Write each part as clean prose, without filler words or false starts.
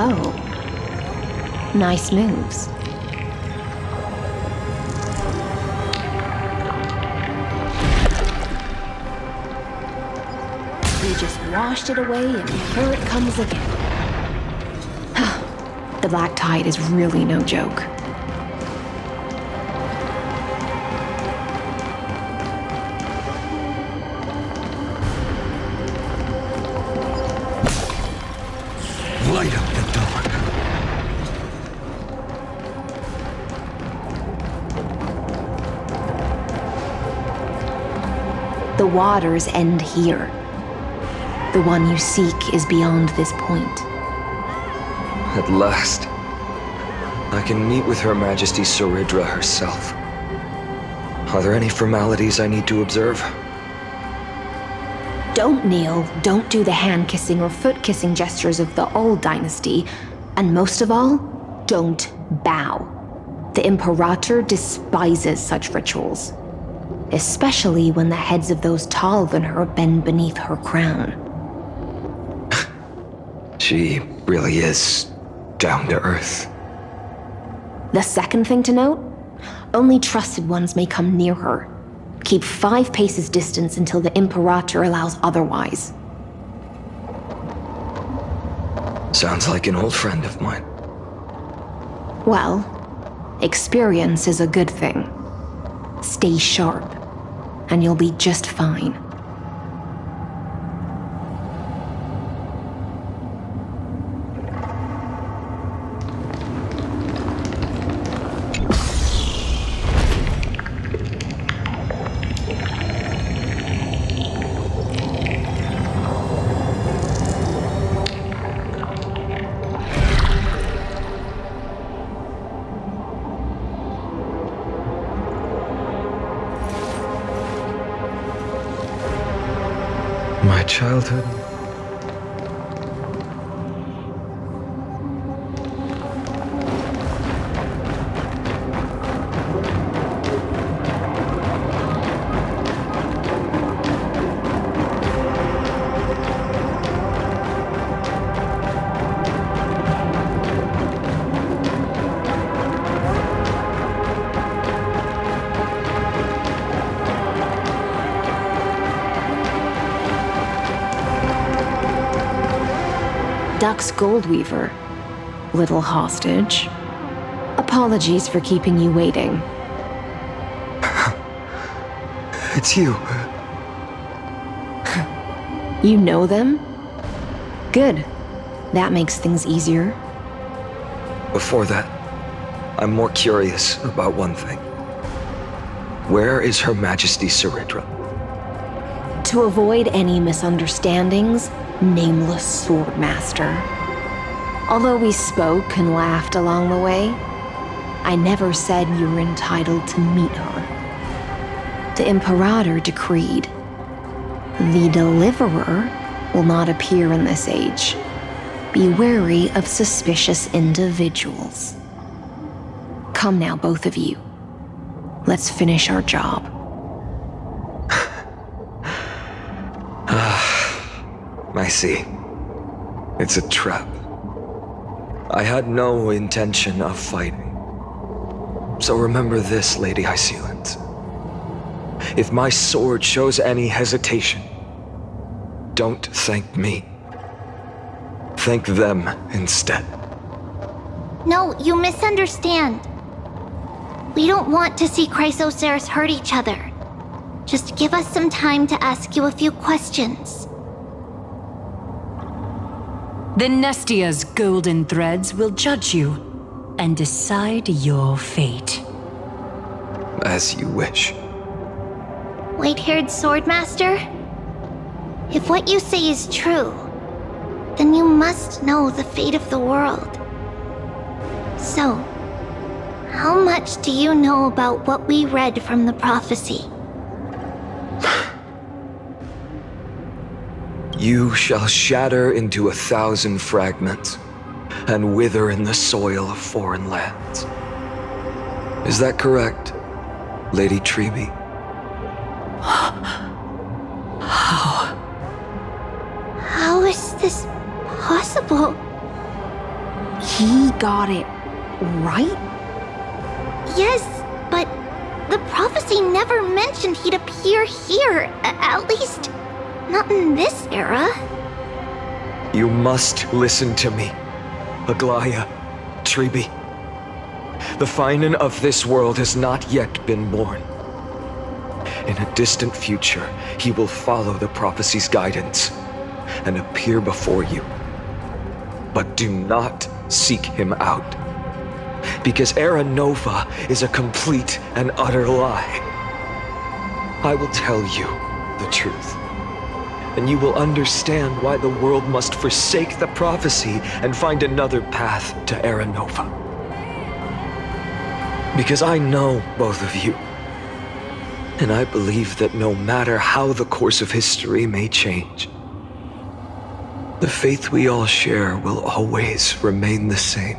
Oh. Nice moves. We just washed it away and here it comes again. The black tide is really no joke. Light up the dark. The waters end here. The one you seek is beyond this point. At last, I can meet with Her Majesty Saridra herself. Are there any formalities I need to observe? Don't kneel, don't do the hand-kissing or foot-kissing gestures of the old dynasty, and most of all, don't bow. The Imperator despises such rituals, especially when the heads of those taller than her bend beneath her crown. She really is down to earth. The second thing to note, only trusted ones may come near her. Keep 5 paces distance until the Imperator allows otherwise. Sounds like an old friend of mine. Well, experience is a good thing. Stay sharp, and you'll be just fine. My childhood? Duck's Goldweaver, little hostage. Apologies for keeping you waiting. It's you. You know them? Good. That makes things easier. Before that, I'm more curious about one thing. Where is Her Majesty Saridra? To avoid any misunderstandings, nameless Swordmaster. Although we spoke and laughed along the way, I never said you were entitled to meet her. The Imperator decreed, the Deliverer will not appear in this age. Be wary of suspicious individuals. Come now, both of you. Let's finish our job. I see. It's a trap. I had no intention of fighting. So remember this, Lady Hyacine. If my sword shows any hesitation, don't thank me. Thank them instead. No, you misunderstand. We don't want to see Chrysoceres hurt each other. Just give us some time to ask you a few questions. The Nestia's golden threads will judge you and decide your fate. As you wish. White-haired Swordmaster? If what you say is true, then you must know the fate of the world. So, how much do you know about what we read from the prophecy? You shall shatter into 1,000 fragments and wither in the soil of foreign lands. Is that correct, Lady Treeby? How is this possible? he got it right? Yes, but the prophecy never mentioned he'd appear here. At least, not in this era. You must listen to me, Aglaya, Tribi. The Phainon of this world has not yet been born. In a distant future, he will follow the prophecy's guidance and appear before you. But do not seek him out, because Era Nova is a complete and utter lie. I will tell you the truth, and you will understand why the world must forsake the prophecy and find another path to Era Nova. Because I know both of you, and I believe that no matter how the course of history may change, the faith we all share will always remain the same.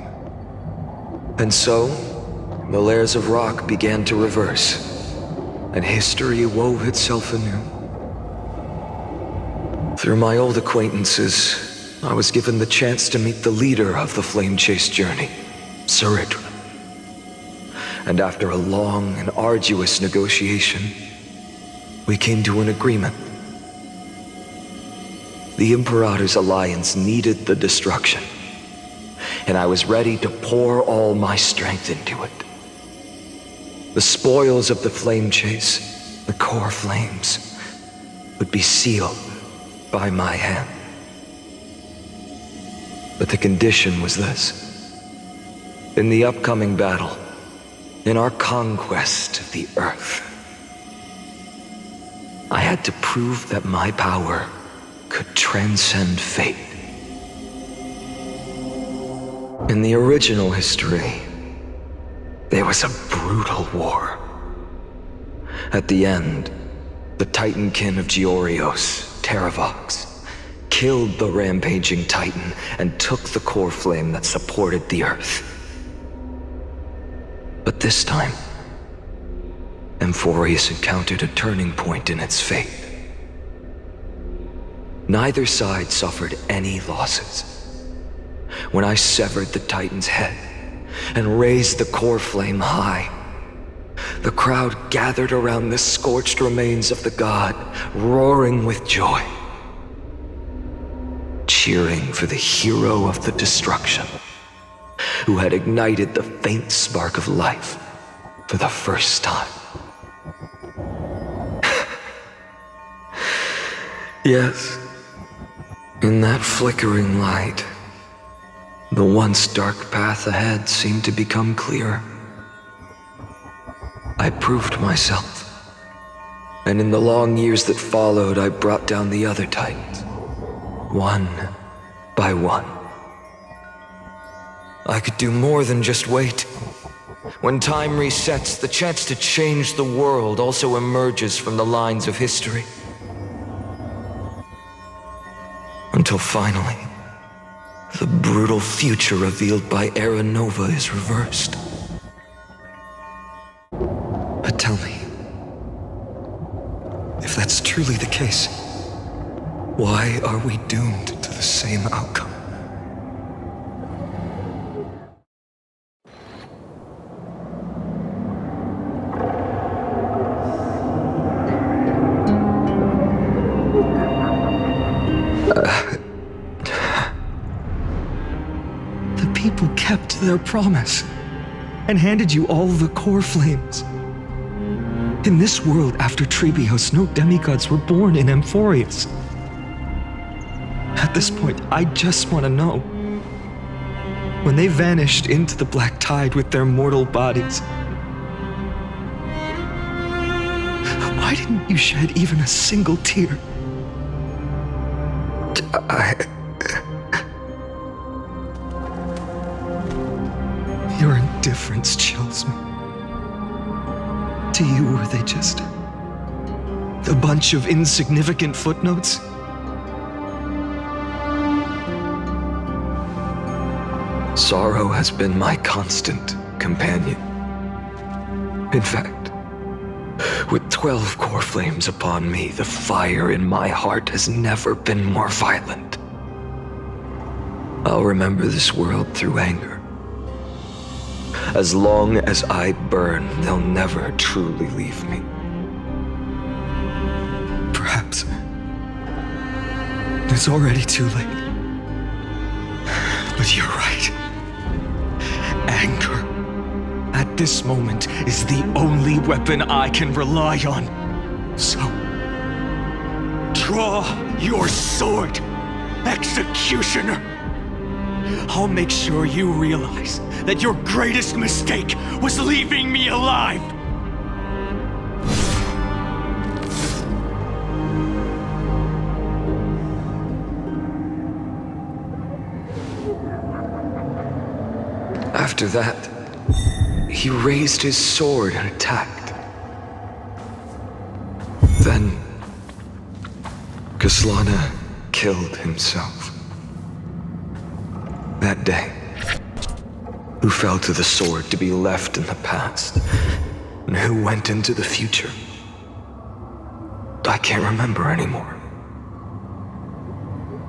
And so, the layers of rock began to reverse, and history wove itself anew. Through my old acquaintances, I was given the chance to meet the leader of the Flame Chase journey, Saridra. And after a long and arduous negotiation, we came to an agreement. The Imperator's alliance needed the destruction, and I was ready to pour all my strength into it. The spoils of the Flame Chase, the Coreflames, would be sealed by my hand. But the condition was this. In the upcoming battle, in our conquest of the Earth, I had to prove that my power could transcend fate. In the original history, there was a brutal war. At the end, the Titankin of Georios, Terravox, killed the rampaging Titan and took the Coreflame that supported the Earth. But this time, Amphoreus encountered a turning point in its fate. Neither side suffered any losses. When I severed the Titan's head and raised the Coreflame high, the crowd gathered around the scorched remains of the god, roaring with joy, cheering for the hero of the destruction, who had ignited the faint spark of life for the first time. Yes, in that flickering light, the once dark path ahead seemed to become clear. I proved myself, and in the long years that followed, I brought down the other Titans, one by one. I could do more than just wait. When time resets, the chance to change the world also emerges from the lines of history. Until finally, the brutal future revealed by Era Nova is reversed. But tell me, if that's truly the case, why are we doomed to the same outcome? People kept their promise and handed you all the Coreflames. In this world after Trebios, no demigods were born in Amphoreus. At this point, I just want to know, when they vanished into the black tide with their mortal bodies, why didn't you shed even a single tear? Your indifference chills me. To you, were they just a bunch of insignificant footnotes? Sorrow has been my constant companion. In fact, with 12 Coreflames upon me, the fire in my heart has never been more violent. I'll remember this world through anger. As long as I burn, they'll never truly leave me. Perhaps it's already too late. But you're right. Anger, at this moment, is the only weapon I can rely on. So, draw your sword, Executioner! I'll make sure you realize that your greatest mistake was leaving me alive! After that, he raised his sword and attacked. Then, Khaslana killed himself. That day, who fell to the sword to be left in the past, and who went into the future, I can't remember anymore.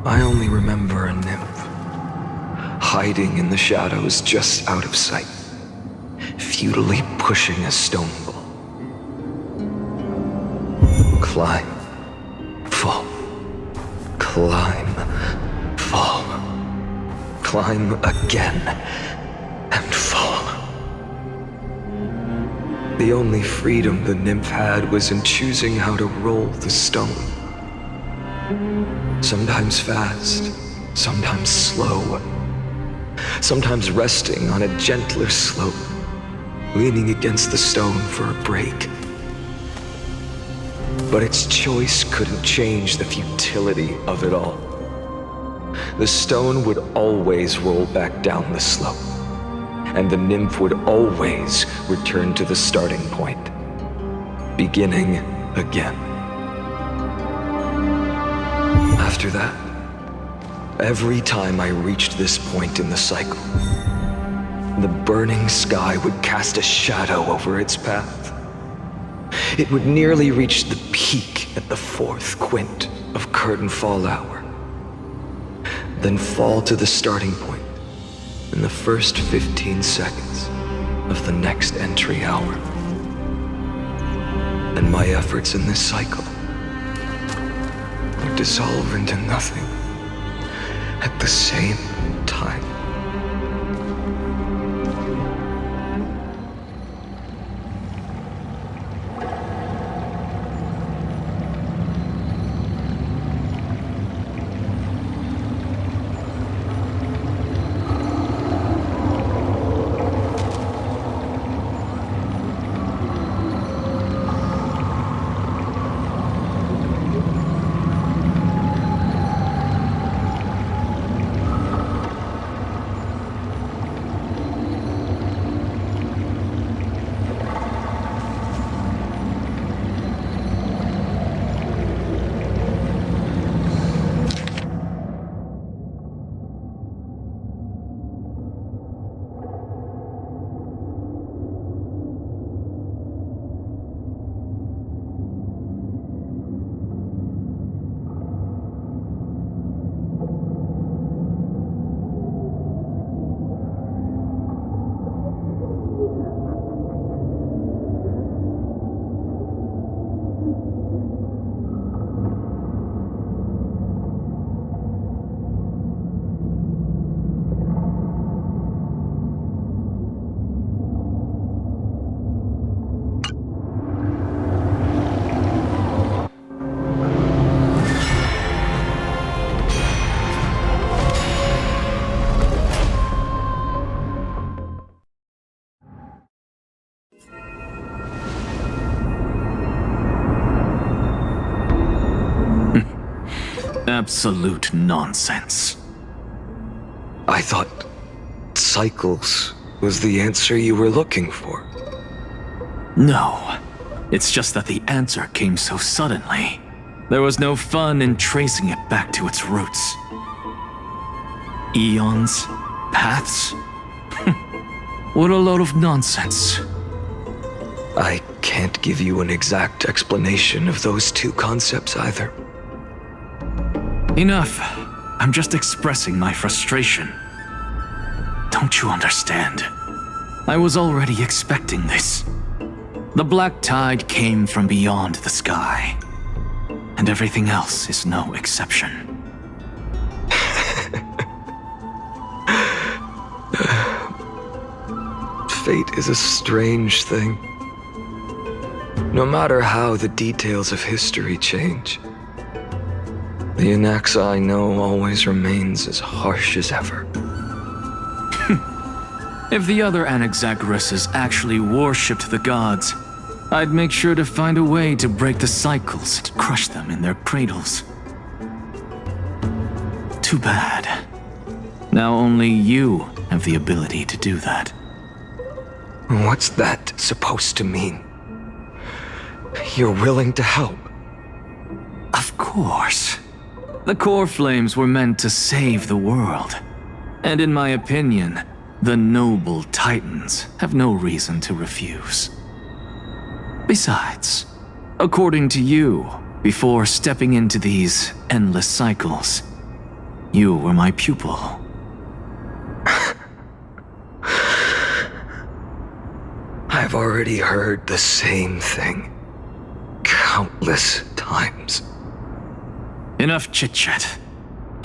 I only remember a nymph, hiding in the shadows just out of sight, futilely pushing a stone ball. Climb, fall, climb, fall, climb again, and fall. The only freedom the nymph had was in choosing how to roll the stone. Sometimes fast, sometimes slow, sometimes resting on a gentler slope, leaning against the stone for a break. But its choice couldn't change the futility of it all. The stone would always roll back down the slope, and the nymph would always return to the starting point, beginning again. After that, every time I reached this point in the cycle, the burning sky would cast a shadow over its path. It would nearly reach the peak at the 4th quint of curtain fall hour, then fall to the starting point in the first 15 seconds of the next entry hour. And my efforts in this cycle would dissolve into nothing at the same time. Absolute nonsense. I thought cycles was the answer you were looking for. No, it's just that the answer came so suddenly. There was no fun in tracing it back to its roots. Eons? Paths? What a load of nonsense. I can't give you an exact explanation of those two concepts either. Enough. I'm just expressing my frustration. Don't you understand? I was already expecting this. The black tide came from beyond the sky, and everything else is no exception. Fate is a strange thing. No matter how the details of history change, the Anaxa I know always remains as harsh as ever. If the other Anaxagoras actually worshipped the gods, I'd make sure to find a way to break the cycles and crush them in their cradles. Too bad. Now only you have the ability to do that. What's that supposed to mean? You're willing to help? Of course. The Coreflames were meant to save the world. And in my opinion, the noble Titans have no reason to refuse. Besides, according to you, before stepping into these endless cycles, you were my pupil. I've already heard the same thing countless times. Enough chit-chat.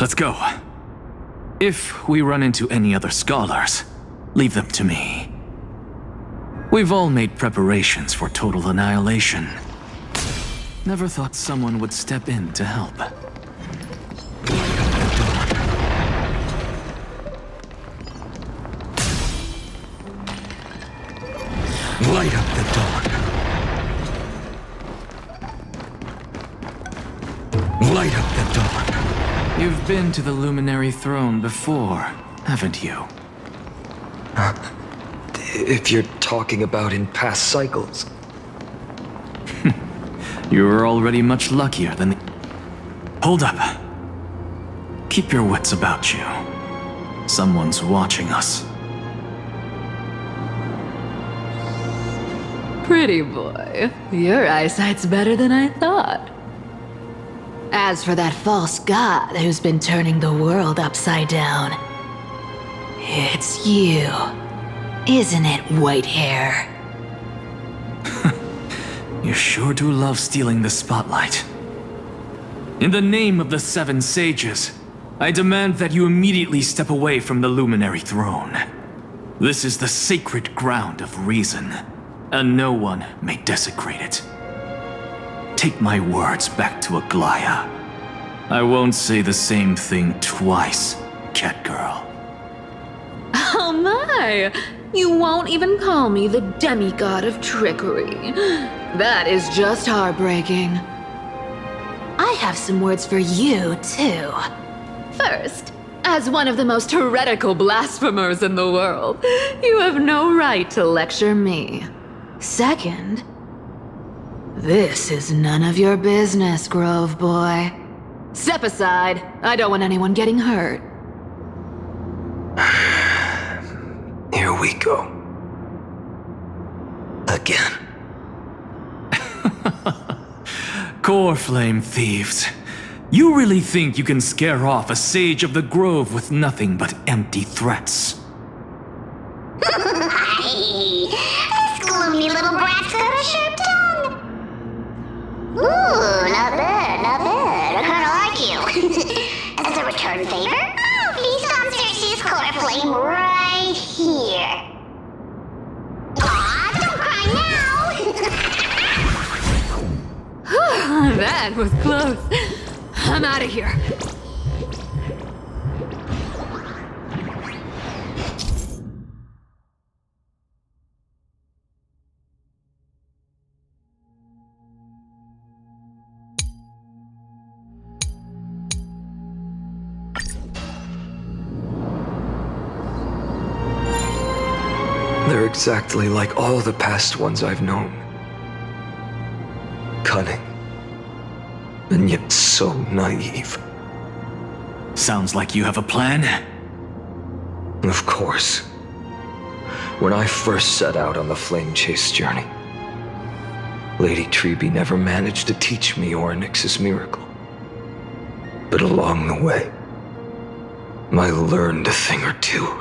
Let's go. If we run into any other scholars, leave them to me. We've all made preparations for total annihilation. Never thought someone would step in to help. Light up the dawn. Light up the dawn. You've been to the Luminary Throne before, haven't you? If you're talking about in past cycles. You were already much luckier than the... Hold up. Keep your wits about you. Someone's watching us. Pretty boy, your eyesight's better than I thought. As for that false god who's been turning the world upside down, it's you, isn't it, white hair? You sure do love stealing the spotlight. In the name of the Seven Sages, I demand that you immediately step away from the Luminary Throne. This is the sacred ground of reason, and no one may desecrate it. Take my words back to Aglaya. I won't say the same thing twice, Catgirl. Oh my! You won't even call me the demigod of trickery. That is just heartbreaking. I have some words for you, too. First, as one of the most heretical blasphemers in the world, you have no right to lecture me. Second, this is none of your business, Grove Boy. Step aside. I don't want anyone getting hurt. Here we go. Again. Coreflame thieves. You really think you can scare off a sage of the Grove with nothing but empty threats? This gloomy little brat's got a sharp tongue. Ooh, not bad, not bad. I kinda like you. As a return favor, please insert his Coreflame right here. Aw, don't cry now! That was close. I'm out of here. They're exactly like all the past ones I've known. Cunning. And yet so naive. Sounds like you have a plan? Of course. When I first set out on the flame chase journey, Lady Trebe never managed to teach me Orynyx's miracle. But along the way, I learned a thing or two.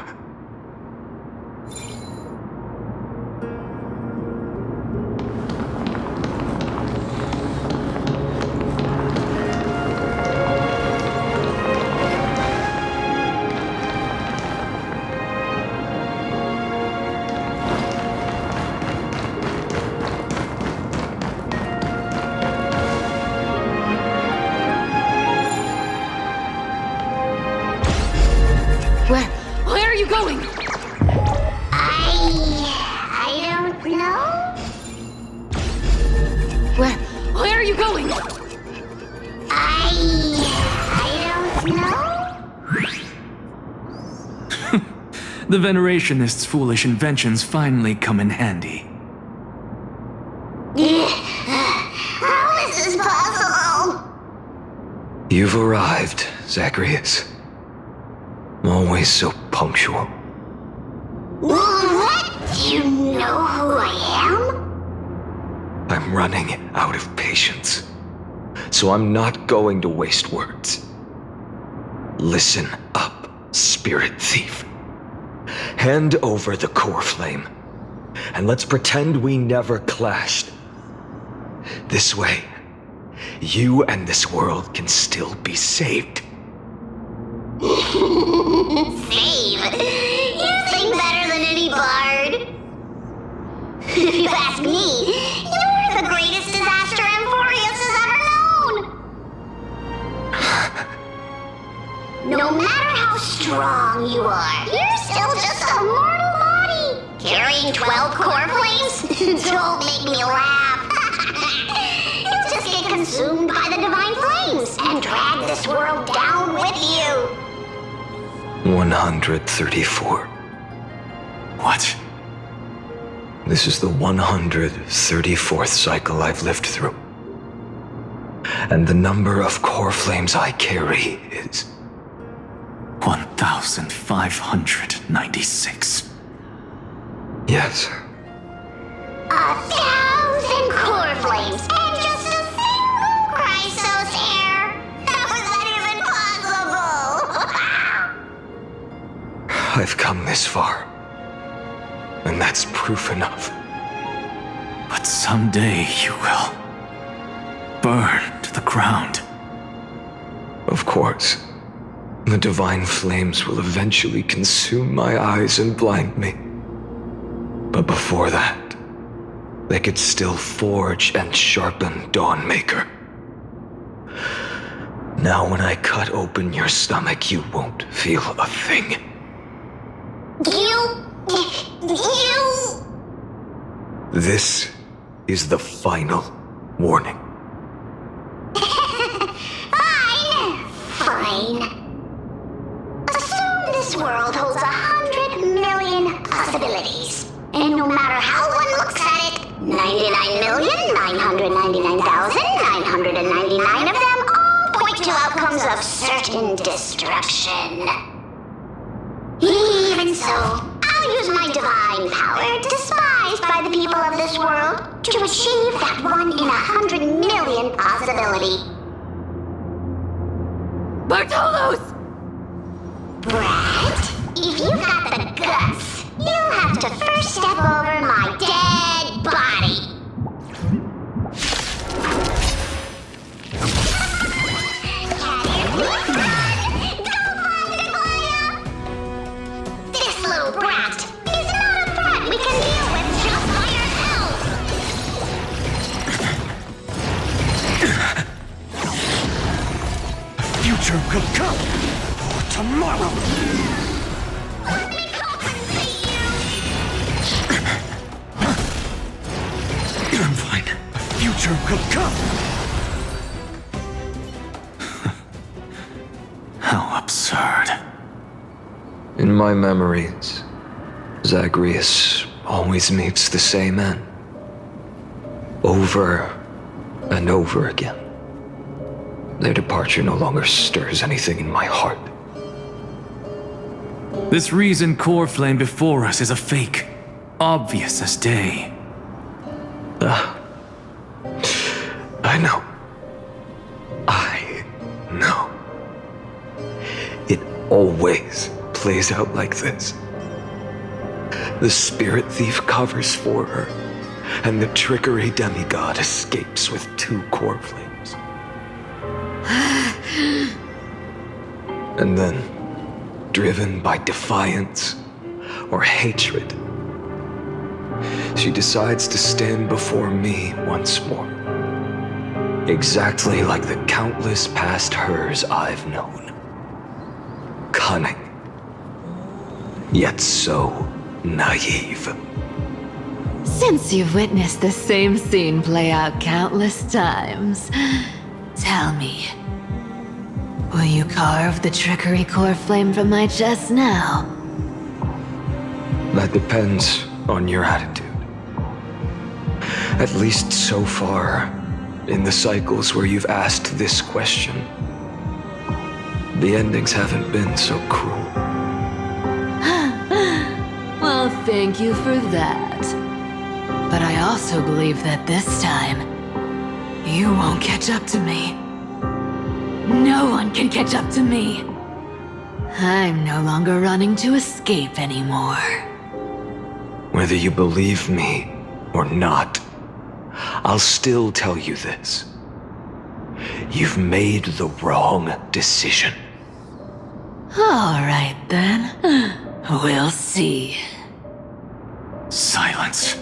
Where are you going? I don't know. Where are you going? I don't know. The Venerationists' foolish inventions finally come in handy. How is this possible? You've arrived, Zacharias. Always so punctual. What? Do you know who I am? I'm running out of patience, so I'm not going to waste words. Listen up, spirit thief. Hand over the Coreflame, and let's pretend we never clashed. This way, you and this world can still be saved. Save? You think better than any bard. If you ask me, you're the greatest disaster Amphoreus has ever known. No matter how strong you are, you're still just a mortal body. Carrying 12 Coreflames? Don't make me laugh. You'll just get consumed by the divine flames and drag this world down with you. 134. What? This is the 134th cycle I've lived through. And the number of Coreflames I carry is 1,596. Yes. 1,000 Coreflames and just a single Chrysos hair. How is that even possible? I've come this far. And that's proof enough. But someday you will burn to the ground. Of course. The divine flames will eventually consume my eyes and blind me. But before that, they could still forge and sharpen Dawnmaker. Now when I cut open your stomach, you won't feel a thing. You... This is the final warning. Fine. Assume this world holds 100 million possibilities. And no matter how one looks at it, 99,999,999 of them all point to outcomes of certain destruction. Even so, I'll use my divine power, despised by the people of this world, to achieve that 1 in 100 million possibility. Bartolos! Brat, if you've got the guts, you'll have to first step over my dead body. This little brat is not a threat we can deal with just by ourselves. Future will come for tomorrow. Let me compensate you. I'm fine. The future will come. How absurd. In my memories, Zacharias always meets the same end. Over and over again. Their departure no longer stirs anything in my heart. This reason Coreflame before us is a fake. Obvious as day. I know. I know. It always plays out like this. The spirit thief covers for her, and the trickery demigod escapes with 2 Coreflames. And then, driven by defiance or hatred, she decides to stand before me once more. Exactly like the countless past hers I've known. Cunning, yet so naive. Since you've witnessed the same scene play out countless times, tell me, will you carve the trickery Coreflame from my chest now? That depends on your attitude. At least so far, in the cycles where you've asked this question, the endings haven't been so cruel. Well, thank you for that. But I also believe that this time, you won't catch up to me. No one can catch up to me. I'm no longer running to escape anymore. Whether you believe me or not, I'll still tell you this. You've made the wrong decision. All right then. We'll see. Silence.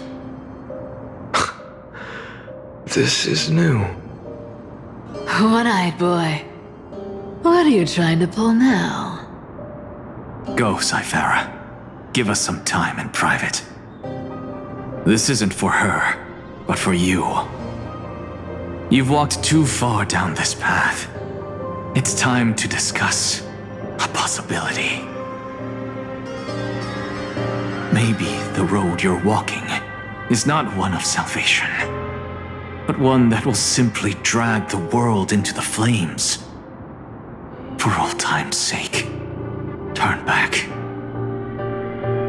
This is new. One-eyed boy. What are you trying to pull now? Go, Cyphera. Give us some time in private. This isn't for her, but for you. You've walked too far down this path. It's time to discuss a possibility. Maybe the road you're walking is not one of salvation, but one that will simply drag the world into the flames. For old time's sake, turn back.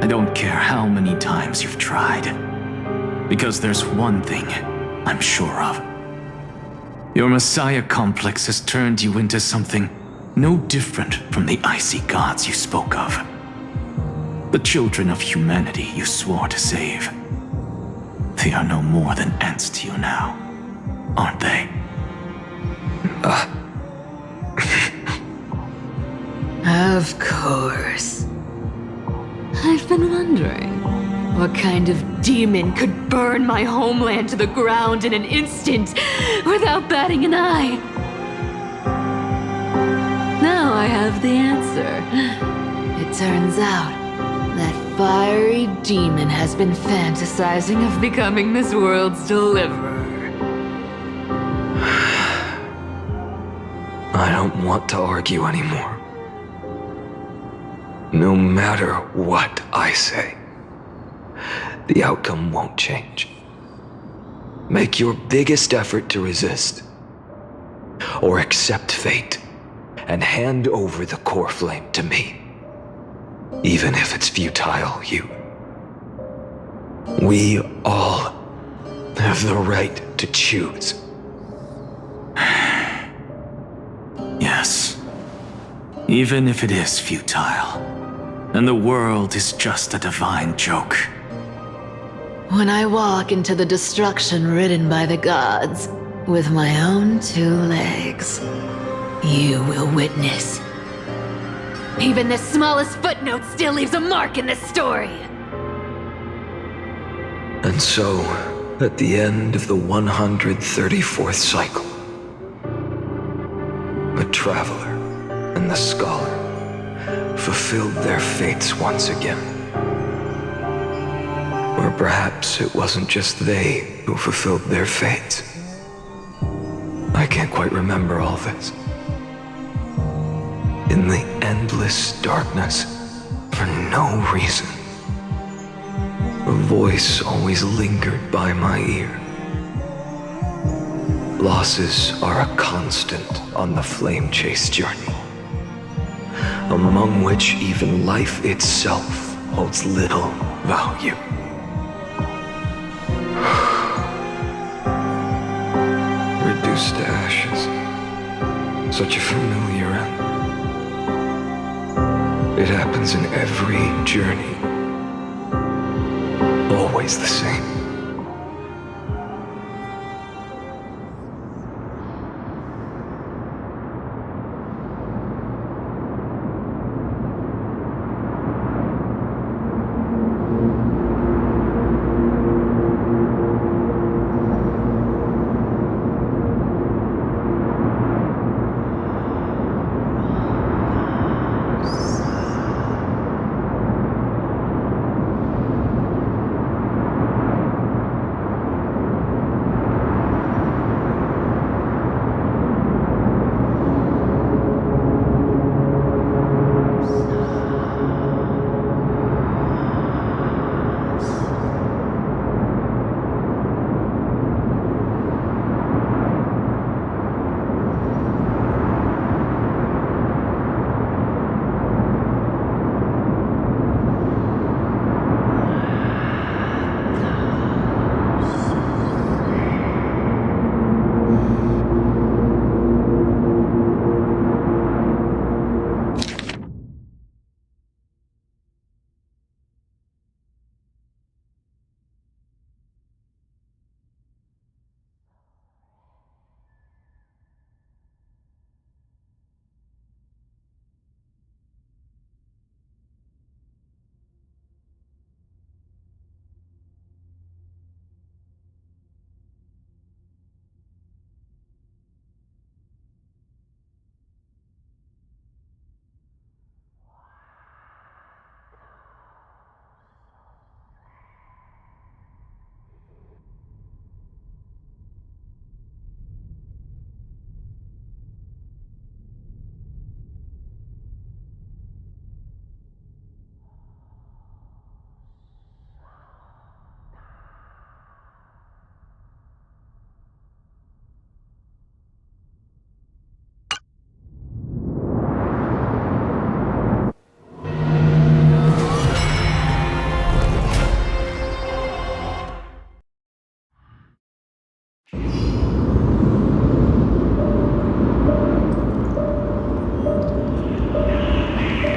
I don't care how many times you've tried, because there's one thing I'm sure of. Your Messiah complex has turned you into something no different from the icy gods you spoke of. The children of humanity you swore to save. They are no more than ants to you now, aren't they? Of course. I've been wondering, what kind of demon could burn my homeland to the ground in an instant without batting an eye? Now I have the answer. It turns out that fiery demon has been fantasizing of becoming this world's deliverer. I don't want to argue anymore. No matter what I say, the outcome won't change. Make your biggest effort to resist, or accept fate, and hand over the Coreflame to me. Even if it's futile, we all have the right to choose. Yes. Even if it is futile, and the world is just a divine joke. When I walk into the destruction written by the gods, with my own 2 legs, you will witness. Even the smallest footnote still leaves a mark in this story. And so, at the end of the 134th cycle, the Traveler and the Scholar fulfilled their fates once again. Or perhaps it wasn't just they who fulfilled their fates. I can't quite remember all this. In the endless darkness, for no reason, a voice always lingered by my ear. Losses are a constant on the flame chase journey, among which even life itself holds little value. Reduced to ashes, such a familiar end. It happens in every journey. Always the same.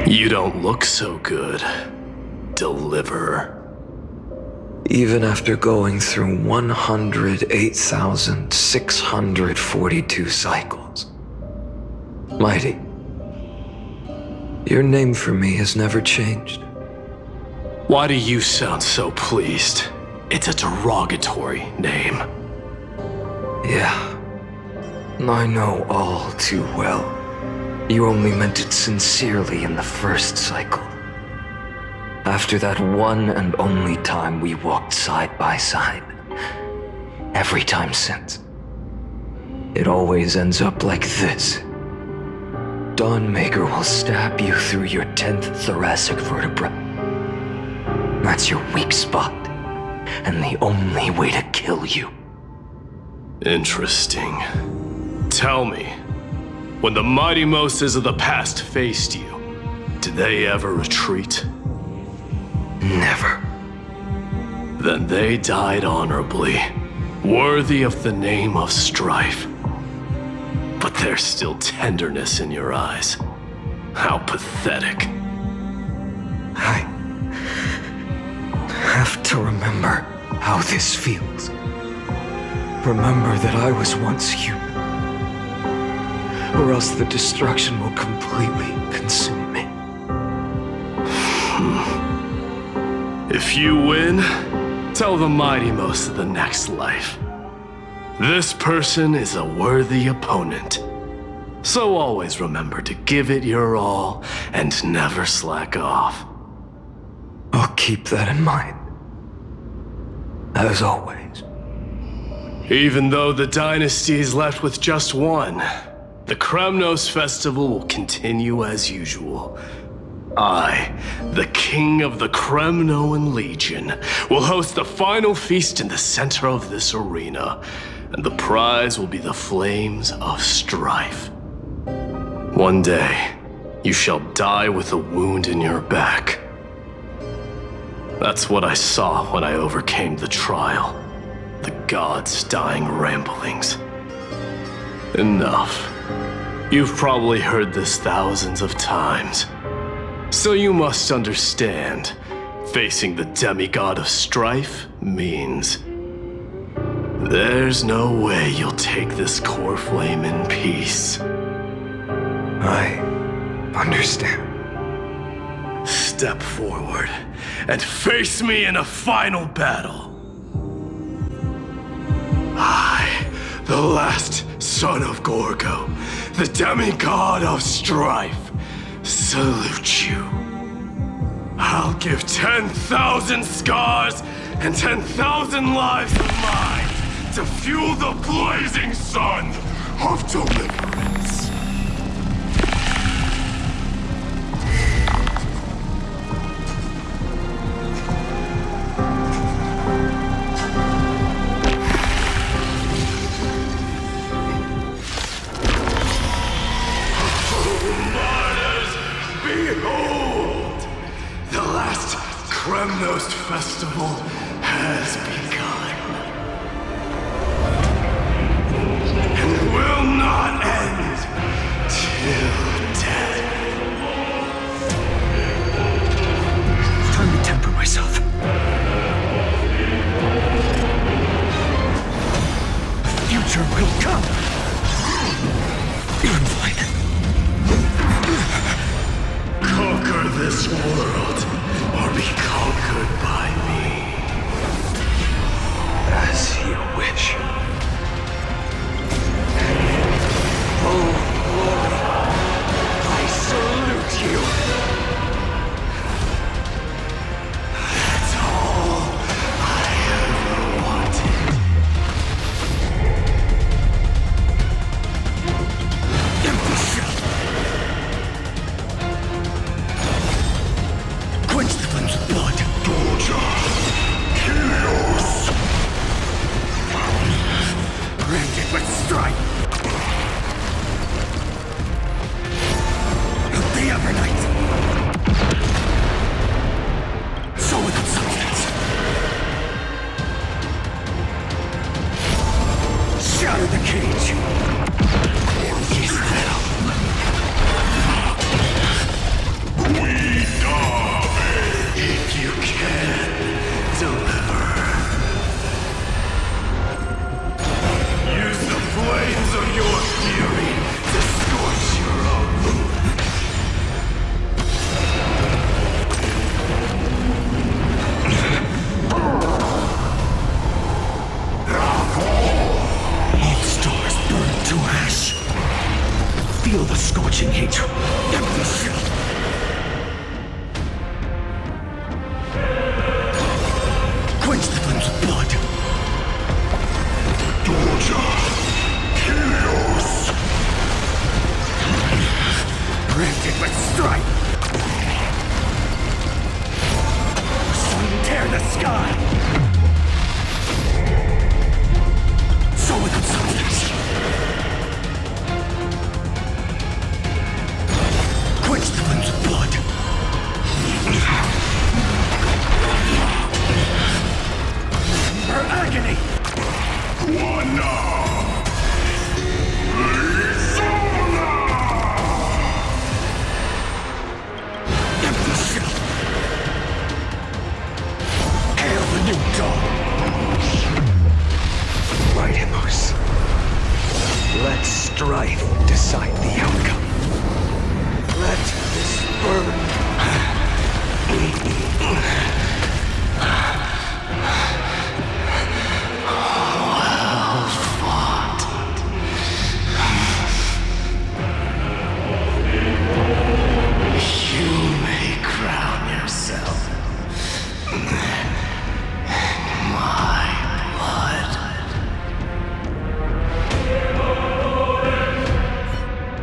You don't look so good, Deliverer. Even after going through 108,642 cycles. Mighty, your name for me has never changed. Why do you sound so pleased? It's a derogatory name. Yeah, I know all too well. You only meant it sincerely in the first cycle. After that one and only time we walked side by side. Every time since. It always ends up like this. Dawnmaker will stab you through your 10th thoracic vertebra. That's your weak spot, and the only way to kill you. Interesting. Tell me, when the Mydeimoses of the past faced you, did they ever retreat? Never. Then they died honorably, worthy of the name of strife. But there's still tenderness in your eyes. How pathetic. I have to remember how this feels. Remember that I was once human. Or else the destruction will completely consume me. If you win, tell the Mydeimos of the next life. This person is a worthy opponent. So always remember to give it your all and never slack off. I'll keep that in mind. As always. Even though the dynasty is left with just one, the Kremnos festival will continue as usual. I, the king of the Kremnoan Legion, will host the final feast in the center of this arena, and the prize will be the flames of strife. One day, you shall die with a wound in your back. That's what I saw when I overcame the trial. The gods' dying ramblings. Enough. You've probably heard this thousands of times. So you must understand, facing the demigod of strife means there's no way you'll take this Coreflame in peace. I understand. Step forward and face me in a final battle. I, the last son of Gorgo, the demigod of strife, salute you. I'll give 10,000 scars and 10,000 lives of mine to fuel the blazing sun of deliverance. Behold! The last Kremnos festival has begun. And it will not end till death. Time to temper myself. The future will come. I'm fine. Conquer this world, or be conquered by me. As you wish. Oh, glory. I salute you. That's all I ever wanted. Empty shell. Quench the flames of blood. Doja! Chaos! Branded with strife. Help the Evernight. So without substance. Shatter the cage. Yes, that'll. If you can, deliver. Use the flames of your fury to scorch your own moon. All stars burn to ash. Feel the scorching heat. Empty shell. Quench the flames of blood. Doja! Chaos! Branded with strife. Sun tear the sky. So without substance. Quench the flames of blood. Her agony. Empty shell. Hail the new dawn. Mydeimos. Let strife decide the outcome. Let this burn. You may crown yourself in my blood.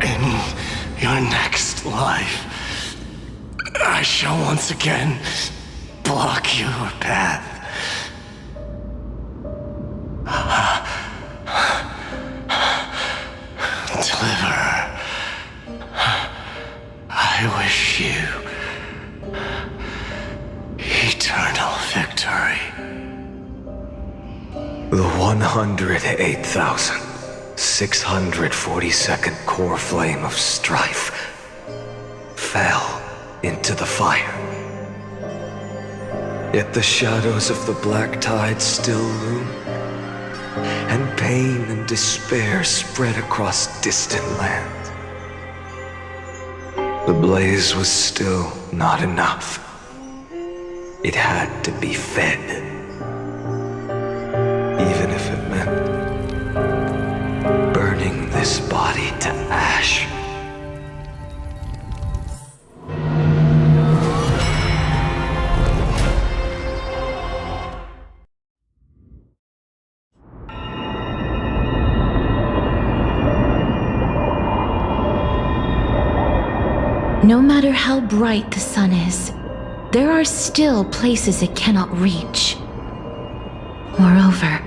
In your next life, I shall once again block your path. Deliver. I wish you eternal victory. The 108,642nd Coreflame of strife fell into the fire. Yet the shadows of the black tide still loom, and pain and despair spread across distant lands. The blaze was still not enough. It had to be fed, even if it meant burning this body to ash. No matter how bright the sun is, there are still places it cannot reach. Moreover,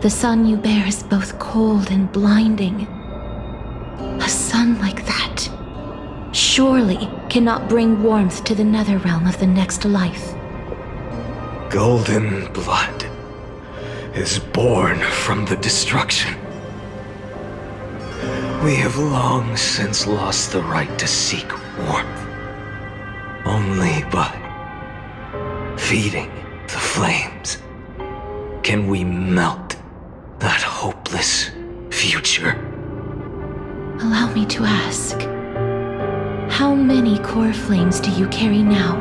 the sun you bear is both cold and blinding. A sun like that surely cannot bring warmth to the nether realm of the next life. Golden blood is born from the destruction. We have long since lost the right to seek warmth. Only by feeding the flames can we melt that hopeless future. Allow me to ask, how many Coreflames do you carry now?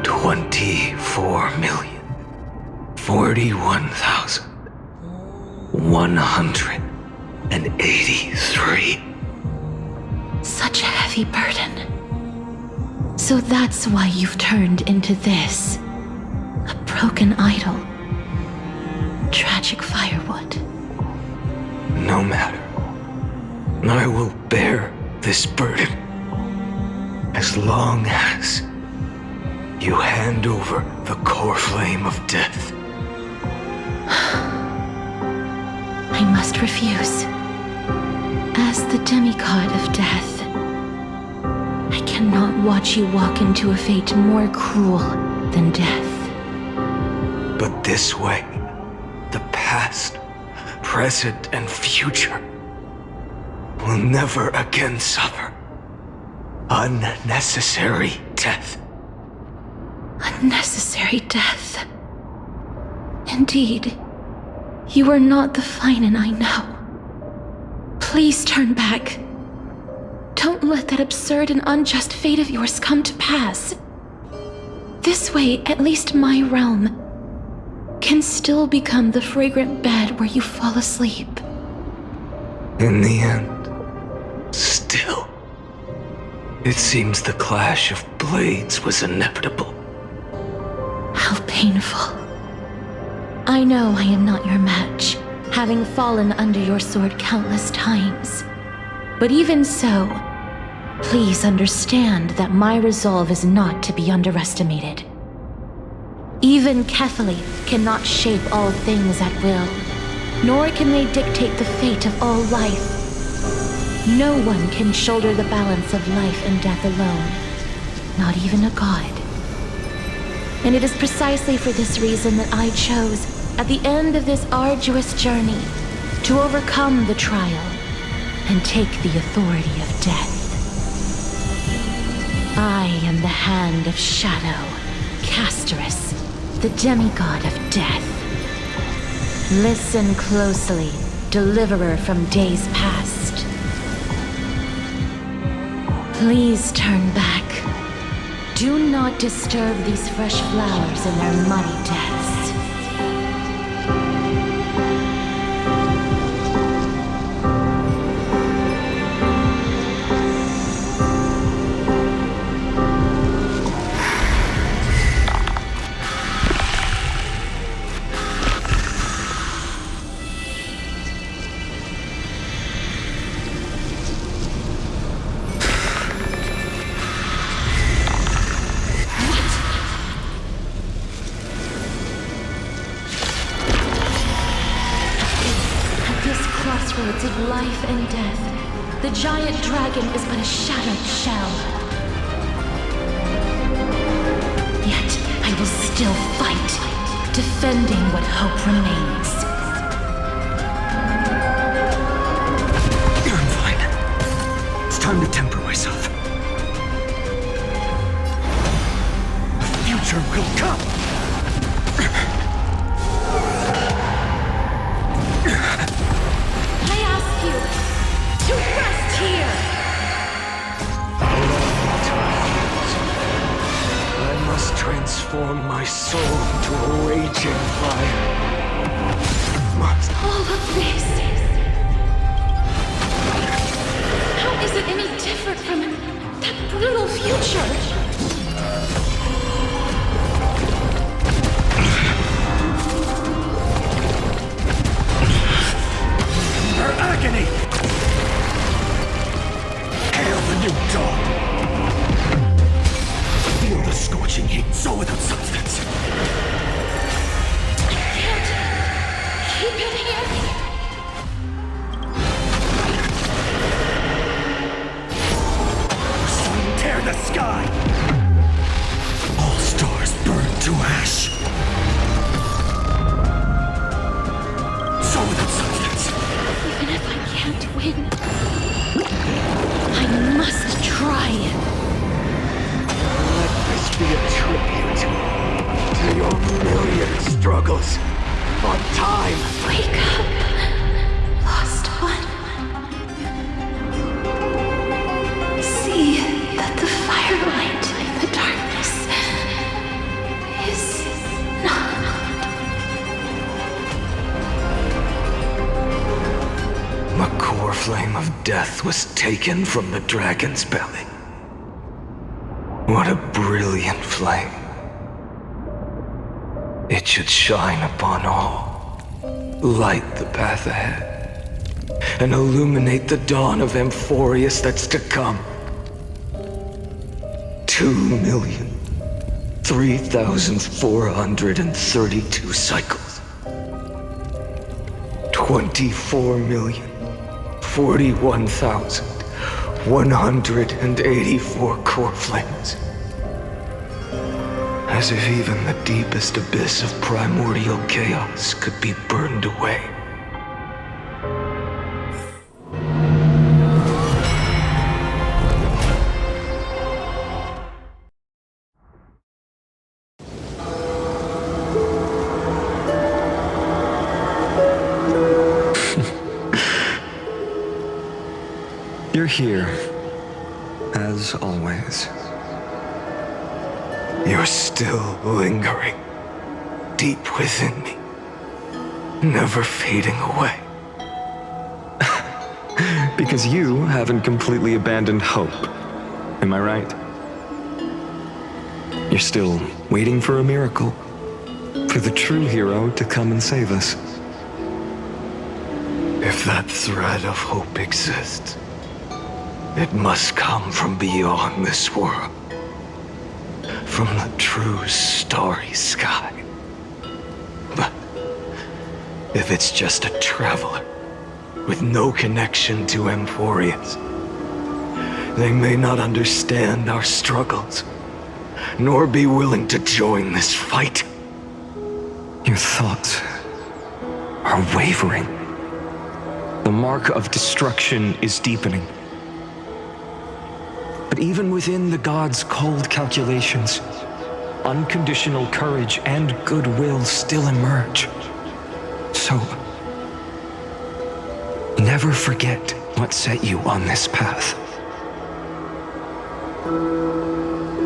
24,041,183. Such a heavy burden. So that's why you've turned into this. A broken idol. Tragic firewood. No matter. I will bear this burden as long as you hand over the Coreflame of death. I must refuse. As the demigod of death, I cannot watch you walk into a fate more cruel than death. But this way, the past, present, and future will never again suffer unnecessary death. Unnecessary death. Indeed, you are not the Phainon I know. Please turn back. Don't let that absurd and unjust fate of yours come to pass. This way, at least my realm can still become the fragrant bed where you fall asleep. In the end, still, it seems the clash of blades was inevitable. How painful. I know I am not your match, having fallen under your sword countless times. But even so, please understand that my resolve is not to be underestimated. Even Kefali cannot shape all things at will, nor can they dictate the fate of all life. No one can shoulder the balance of life and death alone, not even a god. And it is precisely for this reason that I chose, at the end of this arduous journey, to overcome the trial and take the authority of death. I am the Hand of Shadow, Castorice, the demigod of death. Listen closely, deliverer from days past. Please turn back. Do not disturb these fresh flowers in their muddy deaths. Crossroads of life and death, the giant dragon is but a shattered shell. Yet I will still fight, defending what hope remains. I'm fine. It's time to temper myself. future will come! I ask you to rest here! I must transform my soul into a raging fire. All of this. How is it any different from that brutal future? Her agony! Hail the new dawn! Feel the scorching heat, soul without substance. I can't keep it here. Sun tear the sky! All stars burn to ash! Soul without substance. Even if I can't win, I must try. Let this be a tribute to your million struggles on time. Wake up, lost one. See that the firelight in the darkness is not. The Coreflame of death was taken from the dragon's belly. What a brilliant flame. It should shine upon all, light the path ahead, and illuminate the dawn of Amphoreus that's to come. 2,003,432 cycles. 24,041,184 Coreflames. As if even the deepest abyss of primordial chaos could be burned away. You're here, as always. You're still lingering, deep within me, never fading away. Because you haven't completely abandoned hope, am I right? You're still waiting for a miracle, for the true hero to come and save us. If that thread of hope exists, it must come from beyond this world. From the true starry sky. But if it's just a traveler with no connection to Amphoreus, they may not understand our struggles, nor be willing to join this fight. Your thoughts are wavering. The mark of destruction is deepening. But even within the gods' cold calculations, unconditional courage and goodwill still emerge. So, never forget what set you on this path.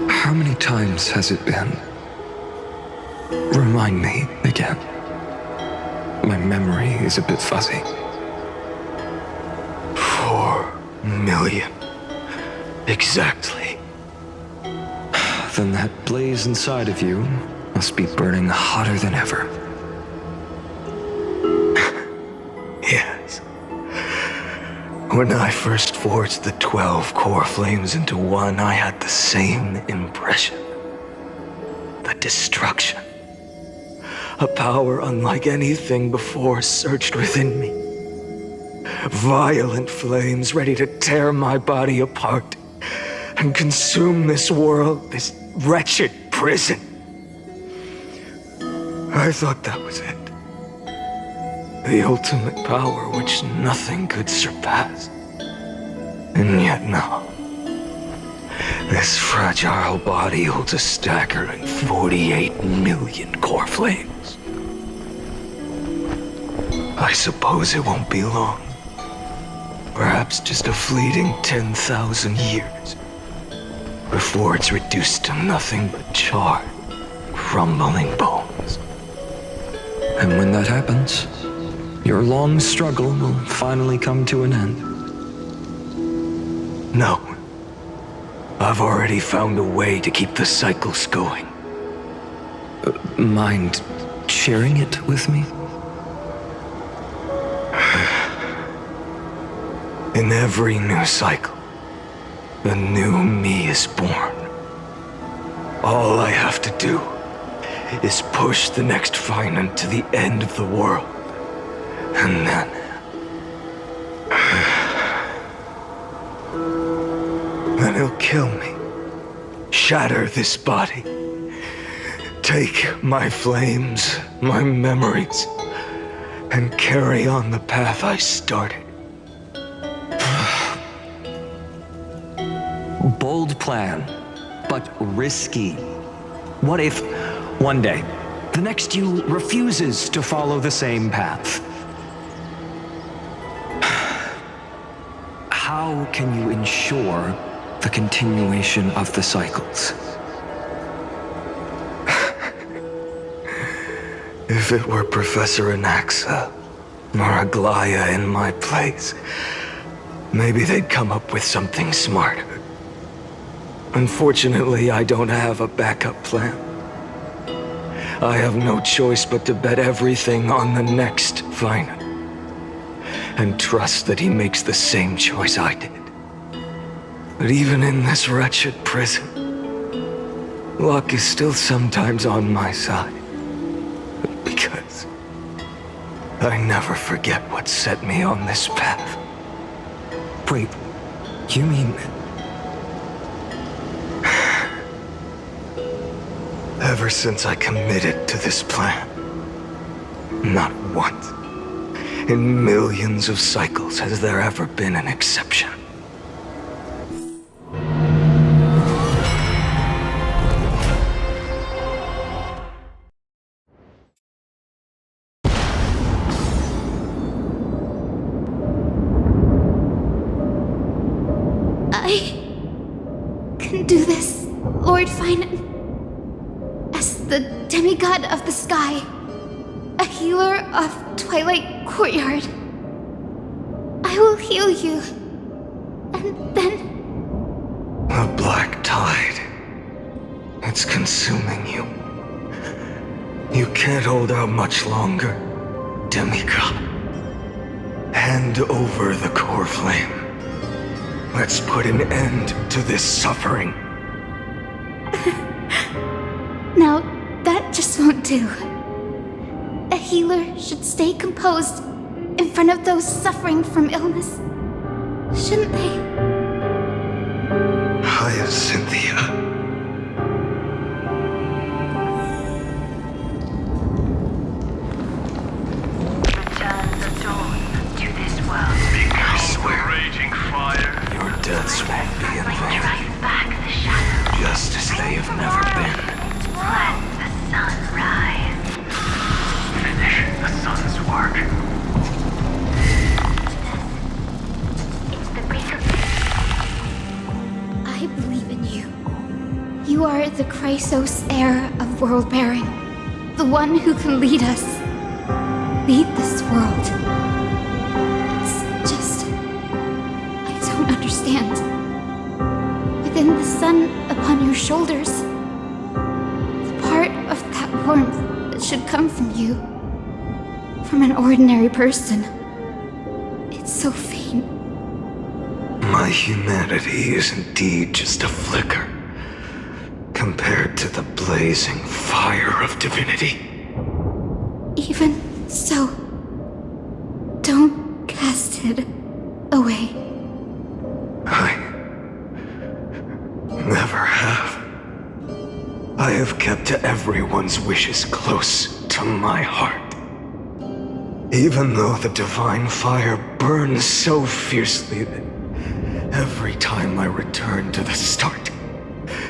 How many times has it been? Remind me again. My memory is a bit fuzzy. 4 million. Exactly. Then that blaze inside of you must be burning hotter than ever. Yes. When I first forged the 12 Coreflames into one, I had the same impression. The destruction. A power unlike anything before surged within me. Violent flames ready to tear my body apart and consume this world, this wretched prison. I thought that was it. The ultimate power which nothing could surpass. And yet no. This fragile body holds a staggering 48 million Coreflames. I suppose it won't be long. Perhaps just a fleeting 10,000 years. Before it's reduced to nothing but charred, crumbling bones. And when that happens, your long struggle will finally come to an end. No. I've already found a way to keep the cycles going. Mind sharing it with me? In every new cycle, a new me is born. All I have to do is push the next Phainon to the end of the world. And then... then he'll kill me. Shatter this body. Take my flames, my memories, and carry on the path I started. Bold plan, but risky. What if, one day, the next you refuses to follow the same path? How can you ensure the continuation of the cycles? If it were Professor Anaxa or Aglaya in my place, maybe they'd come up with something smarter. Unfortunately, I don't have a backup plan. I have no choice but to bet everything on the next Phainon, and trust that he makes the same choice I did. But even in this wretched prison, luck is still sometimes on my side. Because I never forget what set me on this path. Wait, you mean... Ever since I committed to this plan, not once, in millions of cycles, has there ever been an exception. I can do this, Lord Phainon. As the demigod of the sky, a healer of Twilight Courtyard, I will heal you, and then... The black tide. It's consuming you. You can't hold out much longer, demigod. Hand over the Coreflame. Let's put an end to this suffering. No, that just won't do. A healer should stay composed in front of those suffering from illness, shouldn't they? Hyacine. Return the dawn to this world. Because the raging fire. Your deaths won't be in vain, Drive back the shadows. just as they have never been. Let the sun rise. Finish the sun's work. It's the break of I believe in you. You are the Chrysos heir of world bearing, the one who can lead us. Lead this world. It's just... I don't understand. Within the sun upon your shoulders, the part of that warmth that should come from you, from an ordinary person, it's so faint. My humanity is indeed just a flicker, compared to the blazing fire of divinity. Even so, don't cast it away. I never have. I have kept everyone's wishes close to my heart. Even though the divine fire burns so fiercely that every time I return to the start,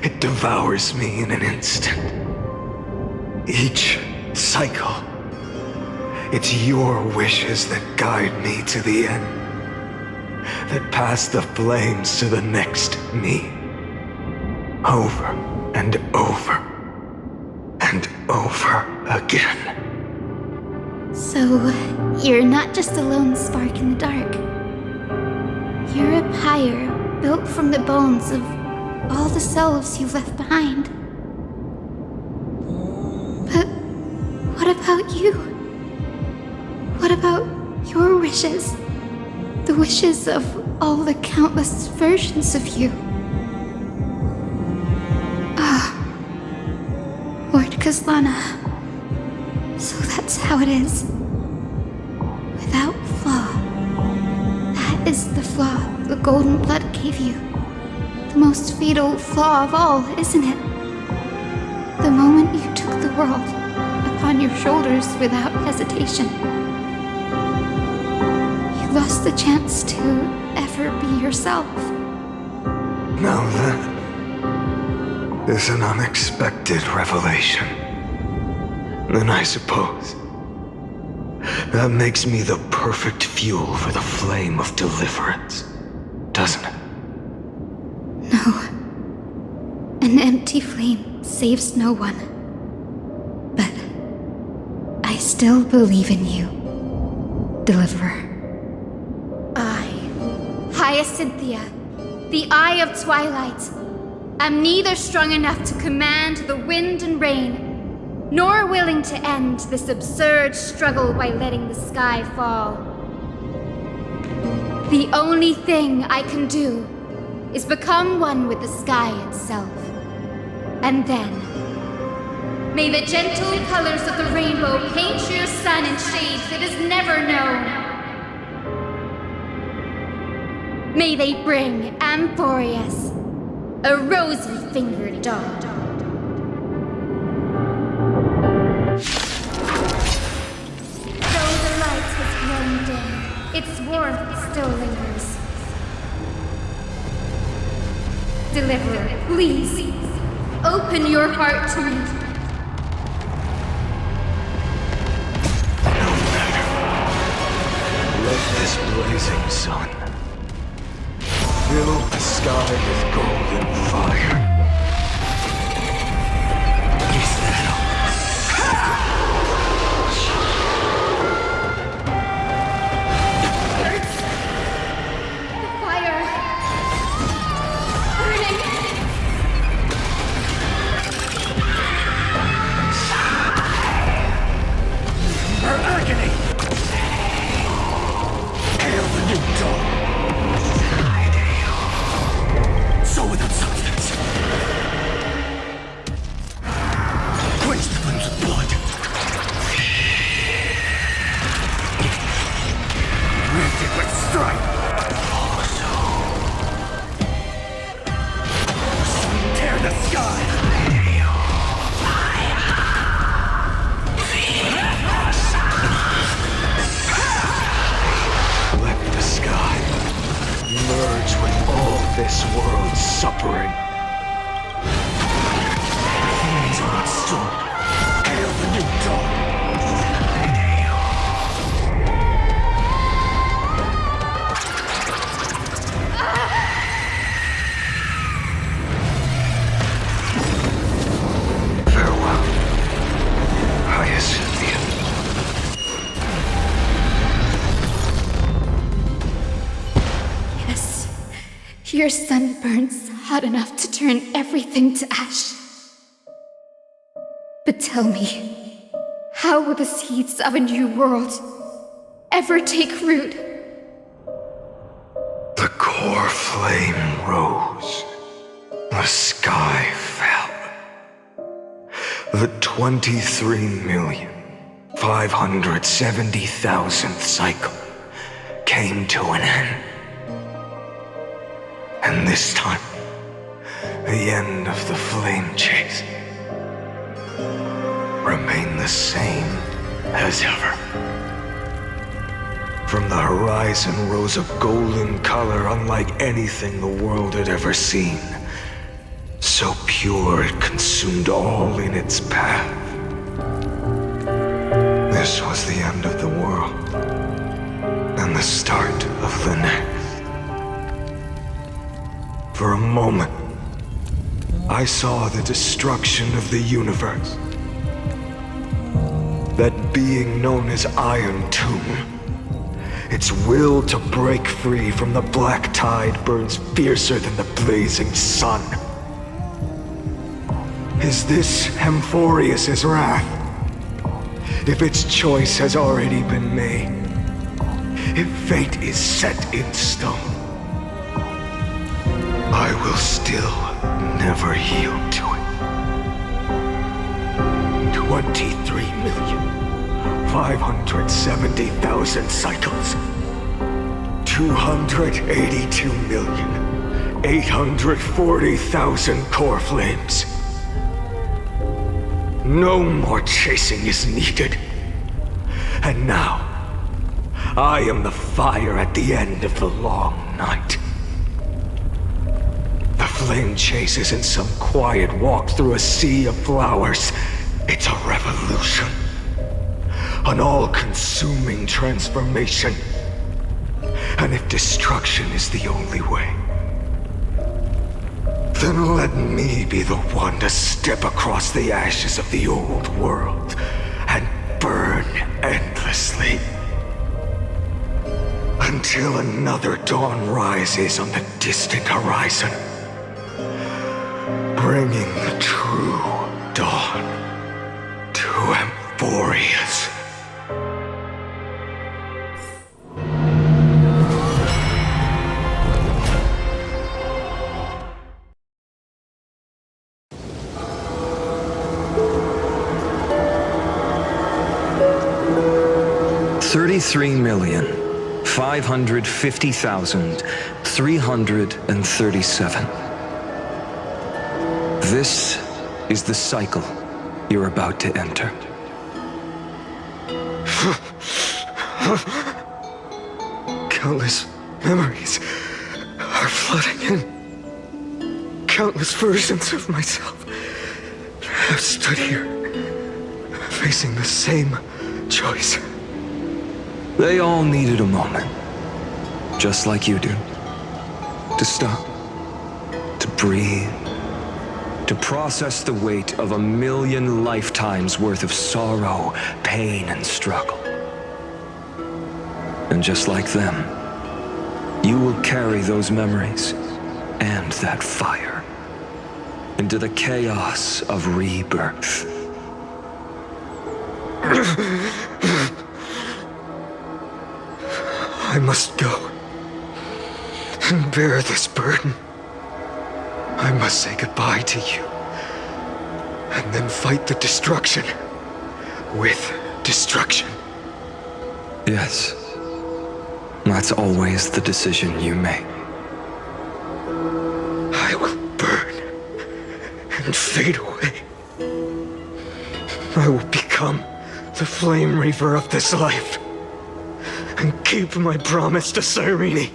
it devours me in an instant. Each cycle, it's your wishes that guide me to the end, that pass the flames to the next me. Over and over and over again. So, you're not just a lone spark in the dark. You're a pyre built from the bones of all the selves you've left behind. But what about you? What about your wishes? The wishes of all the countless versions of you? Lord Khaslana. So that's how it is. Without flaw. That is the flaw the golden blood gave you. The most fatal flaw of all, isn't it? The moment you took the world upon your shoulders without hesitation. You lost the chance to ever be yourself. Now that is an unexpected revelation. Then I suppose that makes me the perfect fuel for the flame of deliverance, doesn't it? No. An empty flame saves no one. But I still believe in you, Deliverer. I, Hyacinthia, the Eye of Twilight, am neither strong enough to command the wind and rain, nor willing to end this absurd struggle by letting the sky fall. The only thing I can do is become one with the sky itself. And then, may the gentle colors of the rainbow paint your sun in shades it has never known. May they bring Amphoreus, a rosy-fingered dog. Though the light has grown dim, its warmth still lingers. Deliverer, please, open your heart to me. No matter. Let this blazing sun fill the sky with golden fire. Is that all? The fire! Burning! Her agony! Hail the new dawn! So without substance. Quench the flames with blood. Rend it with strife. Tear the sky. Let the sky merge with all this world's suffering. Flames are not strong. Hail the new dawn. Farewell, Hyacinthia. Yes, your sun burns hot enough to turn everything to ash. But tell me, how will the seeds of a new world ever take root? The Coreflame rose. The sky fell. The 23,570,000th cycle came to an end. And this time, the end of the flame chase remained the same as ever. From the horizon rose a golden color unlike anything the world had ever seen. so pure it consumed all in its path. This was the end of the world, and the start of the next. For a moment, I saw the destruction of the universe. That being known as Iron Tomb, its will to break free from the black tide burns fiercer than the blazing sun. Is this Amphoreus' wrath? If its choice has already been made, if fate is set in stone, I will still never yield to it. 23,570,000 cycles. 282,840,000 Coreflames. No more chasing is needed. And now, I am the fire at the end of the long night. The flame chase isn't some quiet walk through a sea of flowers. It's a revolution. An all-consuming transformation. And if destruction is the only way, then let me be the one to step across the ashes of the old world and burn endlessly. Until another dawn rises on the distant horizon, bringing the true dawn to Amphoreus. $33,550,337. This is the cycle you're about to enter. Countless memories are flooding in. Countless versions of myself have stood here, facing the same choice. They all needed a moment, just like you do. To stop, to breathe, to process the weight of 1,000,000 lifetimes worth of sorrow, pain, and struggle. And just like them, you will carry those memories and that fire into the chaos of rebirth. I must go and bear this burden. I must say goodbye to you, and then fight the destruction with destruction. Yes, that's always the decision you make. I will burn and fade away. I will become the flame reaver of this life, and keep my promise to Cyrene.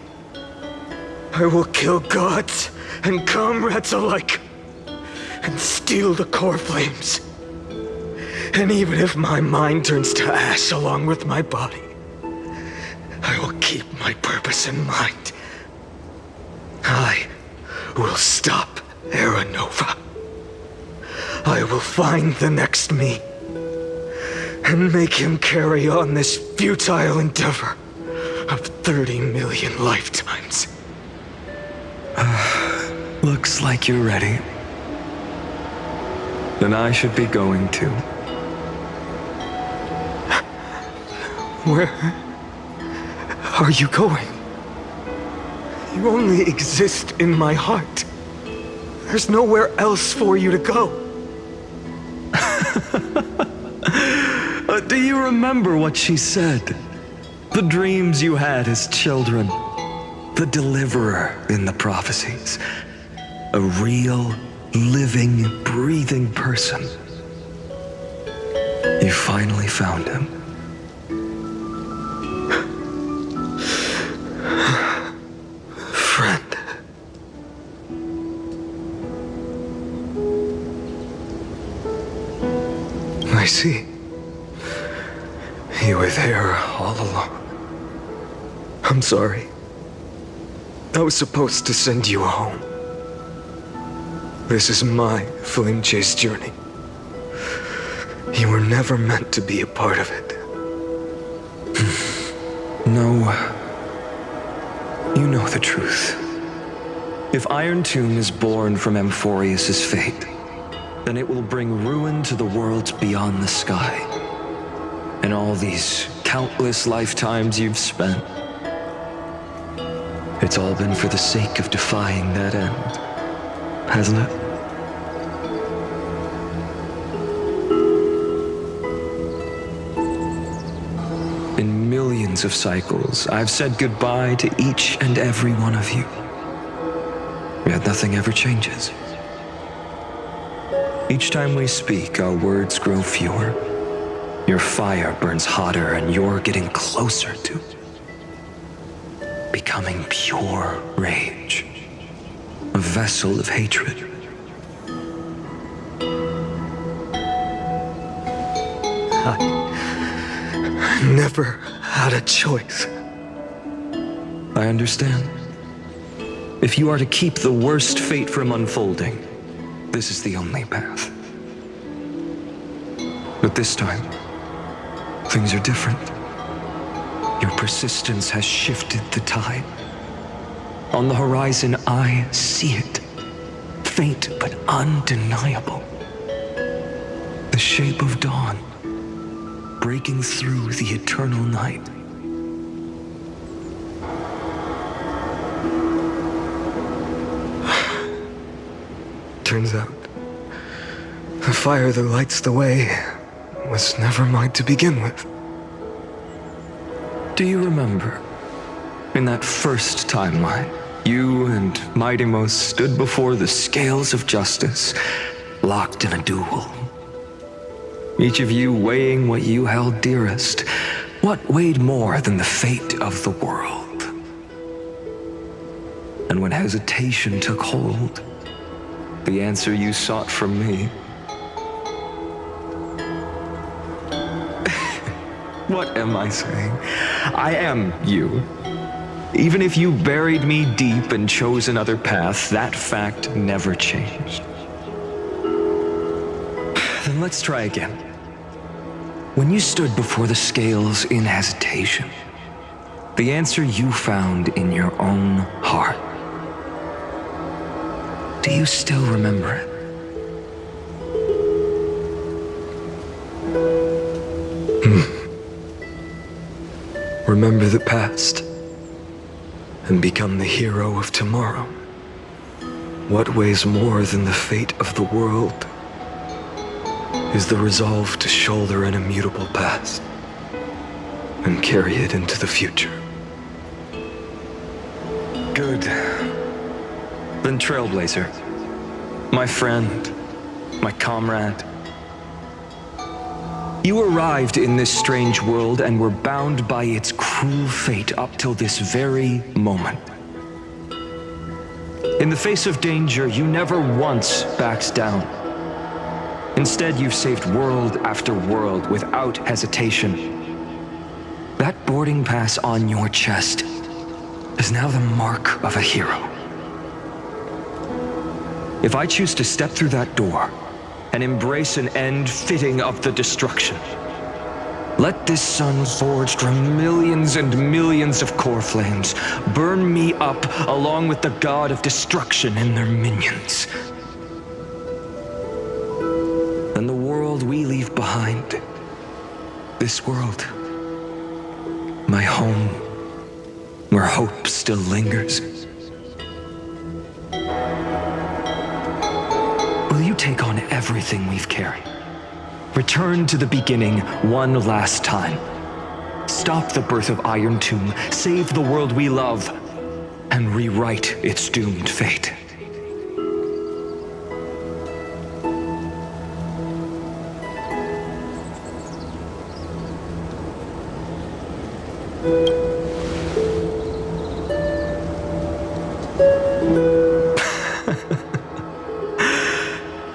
I will kill gods and comrades alike, and steal the Coreflames. And even if my mind turns to ash along with my body, I will keep my purpose in mind. I will stop Era Nova. I will find the next me, and make him carry on this futile endeavor of 30 million lifetimes. Looks like you're ready. Then I should be going too. Where are you going? You only exist in my heart. There's nowhere else for you to go. Do you remember what she said? The dreams you had as children. The deliverer in the prophecies. A real, living, breathing person. You finally found him. Friend. I see. You were there all along. I'm sorry. I was supposed to send you home. This is my flame chase journey. You were never meant to be a part of it. No. You know the truth. If Iron Tomb is born from Amphoreus' fate, then it will bring ruin to the worlds beyond the sky. And all these countless lifetimes you've spent, it's all been for the sake of defying that end, hasn't it? In millions of cycles, I've said goodbye to each and every one of you. Yet nothing ever changes. Each time we speak, our words grow fewer. Your fire burns hotter, and you're getting closer to becoming pure rage. A vessel of hatred. I never had a choice. I understand. If you are to keep the worst fate from unfolding, this is the only path. But this time, things are different. Your persistence has shifted the tide. On the horizon, I see it. Faint but undeniable. The shape of dawn, breaking through the eternal night. Turns out, the fire that lights the way was never mine to begin with. Do you remember, in that first timeline, you and Mydeimos stood before the scales of justice, locked in a duel? Each of you weighing what you held dearest. What weighed more than the fate of the world? And when hesitation took hold, the answer you sought from me. What am I saying? I am you. Even if you buried me deep and chose another path, that fact never changed. Then let's try again. When you stood before the scales in hesitation, the answer you found in your own heart. Do you still remember it? Remember the past and become the hero of tomorrow. What weighs more than the fate of the world is the resolve to shoulder an immutable past and carry it into the future. Good. Then Trailblazer, my friend, my comrade. You arrived in this strange world and were bound by its cruel fate up till this very moment. In the face of danger, you never once backed down. Instead, you've saved world after world without hesitation. That boarding pass on your chest is now the mark of a hero. If I choose to step through that door and embrace an end fitting of the destruction, let this sun forged from millions and millions of Coreflames burn me up along with the god of destruction and their minions. And the world we leave behind, this world, my home, where hope still lingers. Will you take on everything we've carried? Return to the beginning one last time. Stop the birth of Iron Tomb, save the world we love, and rewrite its doomed fate.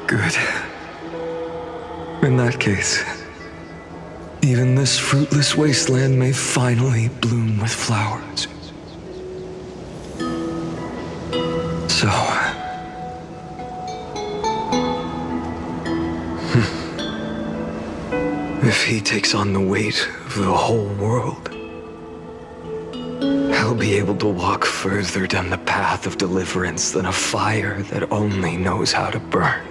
Good. In that case, Even this fruitless wasteland may finally bloom with flowers. So... if he takes on the weight of the whole world, I'll be able to walk further down the path of deliverance than a fire that only knows how to burn.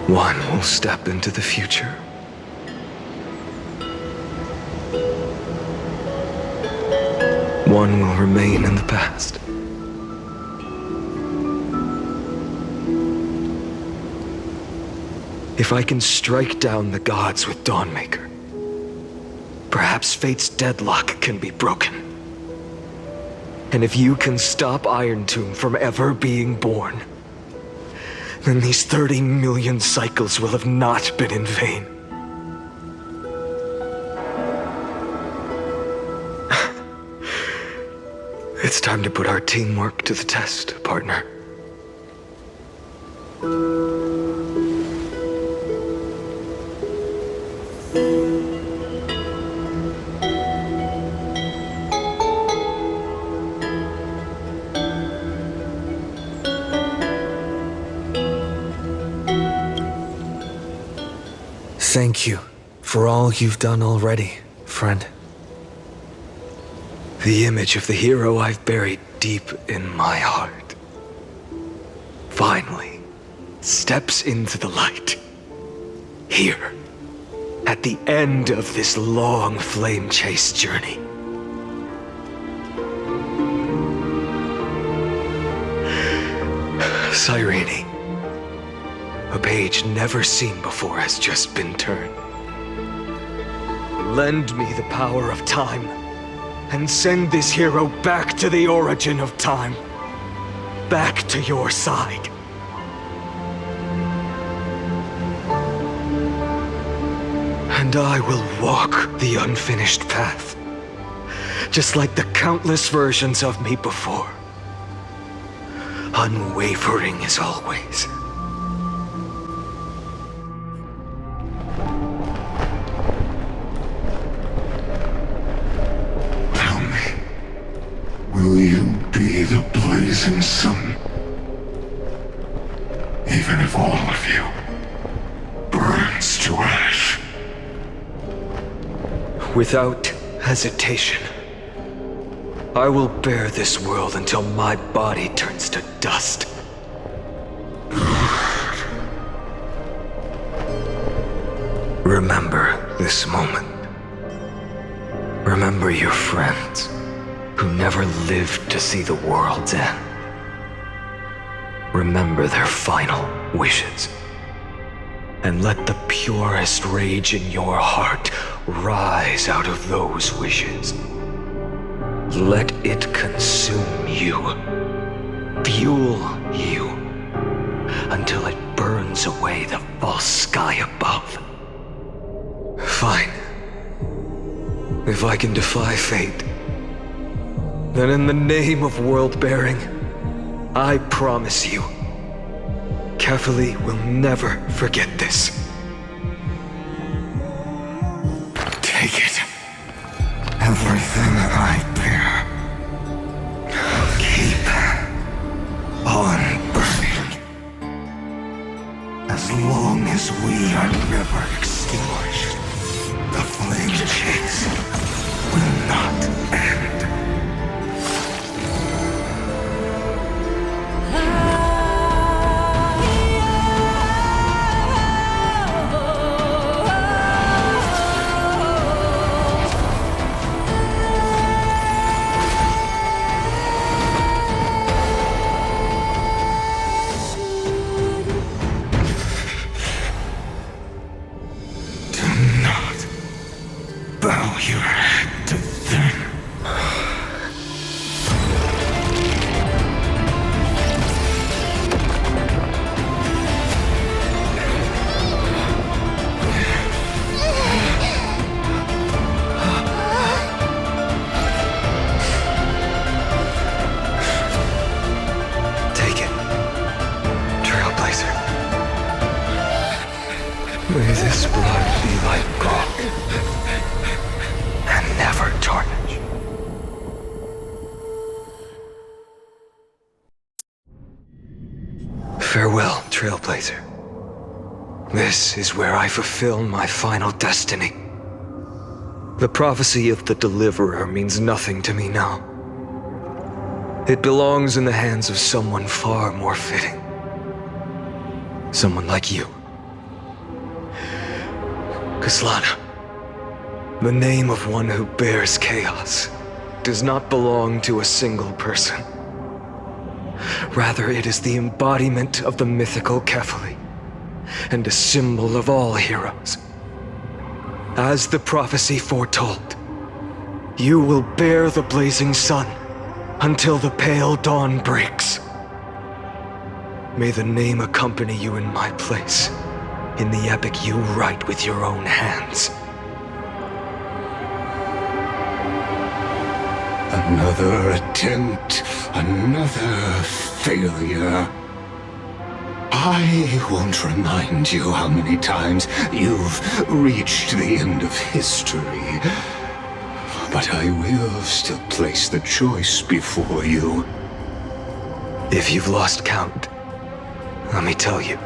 One will step into the future. One will remain in the past. If I can strike down the gods with Dawnmaker, perhaps fate's deadlock can be broken. And if you can stop Iron Tomb from ever being born, then these 30 million cycles will have not been in vain. It's time to put our teamwork to the test, partner. Thank you for all you've done already, friend. The image of the hero I've buried deep in my heart finally steps into the light. Here, at the end of this long flame chase journey. Cyrene, a page never seen before has just been turned. Lend me the power of time, and send this hero back to the origin of time. Back to your side. And I will walk the unfinished path, just like the countless versions of me before. Unwavering as always. Will you be the blazing sun? Even if all of you burns to ash. Without hesitation, I will bear this world until my body turns to dust. Remember this moment. Remember your friends who never lived to see the world's end. Remember their final wishes. And let the purest rage in your heart rise out of those wishes. Let it consume you, fuel you, until it burns away the false sky above. Fine. If I can defy fate, then in the name of world-bearing, I promise you, Kefali will never forget this. Take it. Everything I bear. Keep on burning. As long as we are never extinguished, the flame chase will not end. May this blood be like gold, and never tarnish. Farewell, Trailblazer. This is where I fulfill my final destiny. The prophecy of the Deliverer means nothing to me now. It belongs in the hands of someone far more fitting. Someone like you. Khaslana, the name of one who bears chaos, does not belong to a single person. Rather, it is the embodiment of the mythical Kefali, and a symbol of all heroes. As the prophecy foretold, you will bear the blazing sun until the pale dawn breaks. May the name accompany you in my place, in the epic you write with your own hands. Another attempt, another failure. I won't remind you how many times you've reached the end of history, but I will still place the choice before you. If you've lost count, let me tell you.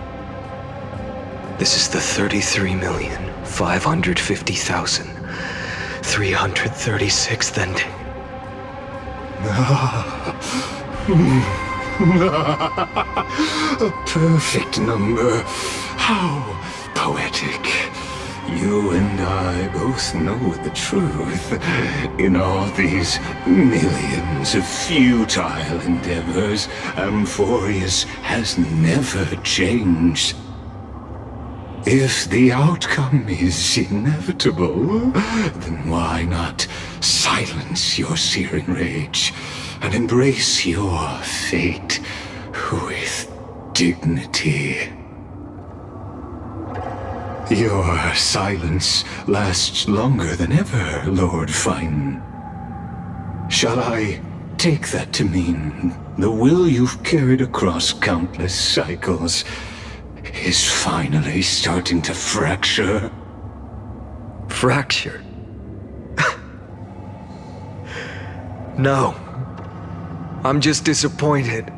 This is the 33,550,336th ending. A perfect number. How poetic. You and I both know the truth. In all these millions of futile endeavors, Amphoreus has never changed. If the outcome is inevitable, then why not silence your searing rage and embrace your fate with dignity? Your silence lasts longer than ever, Lord Phainon. Shall I take that to mean the will you've carried across countless cycles is finally starting to fracture? Fracture? No. I'm just disappointed.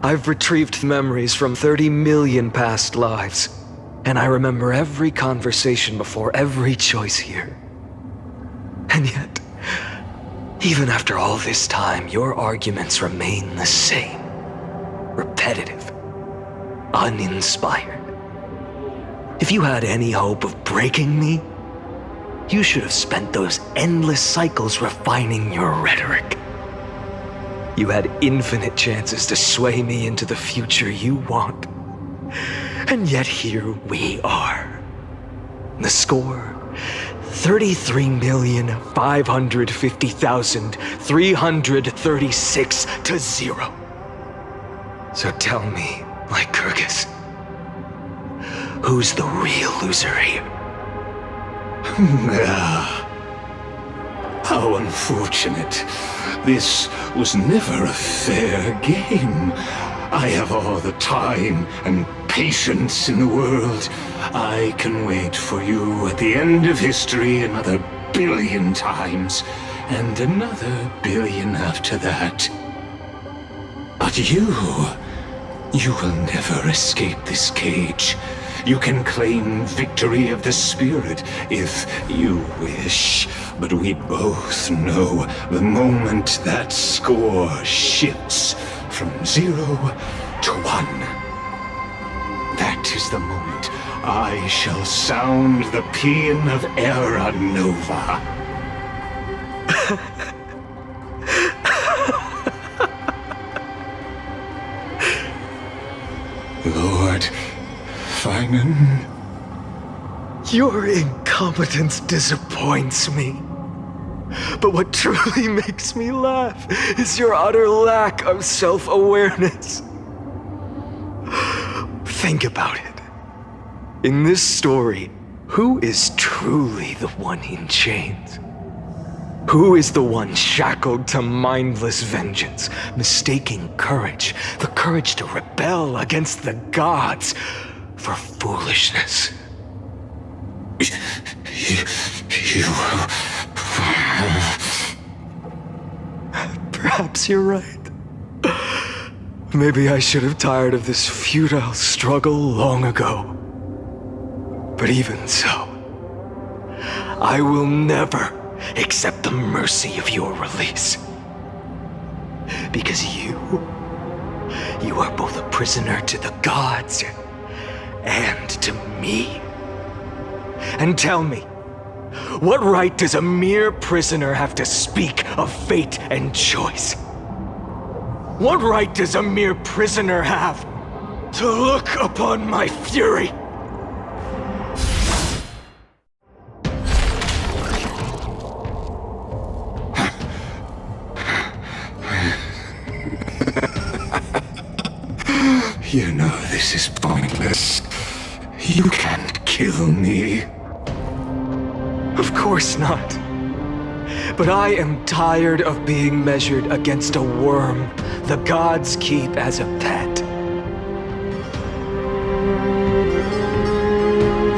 I've retrieved memories from 30 million past lives, and I remember every conversation before every choice here. And yet, even after all this time, your arguments remain the same. Repetitive. Uninspired. If you had any hope of breaking me, you should have spent those endless cycles refining your rhetoric. You had infinite chances to sway me into the future you want. And yet here we are. The score, 33,550,336 to 0. So tell me, Lycurgus, who's the real loser here? How unfortunate. This was never a fair game. I have all the time and patience in the world. I can wait for you at the end of history another billion times, and another billion after that. But you will never escape this cage. You can claim victory of the spirit if you wish, but we both know the moment that score shifts from 0 to 1. That is the moment I shall sound the paean of Era Nova. Lord Phainon? Your incompetence disappoints me. But what truly makes me laugh is your utter lack of self-awareness. Think about it. In this story, who is truly the one in chains? Who is the one shackled to mindless vengeance, mistaking the courage to rebel against the gods, for foolishness? You... Perhaps you're right. Maybe I should have tired of this futile struggle long ago. But even so, I will never accept the mercy of your release. Because you are both a prisoner to the gods and to me. And tell me, what right does a mere prisoner have to speak of fate and choice? What right does a mere prisoner have to look upon my fury? You know this is pointless. You can't kill me. Of course not. But I am tired of being measured against a worm the gods keep as a pet.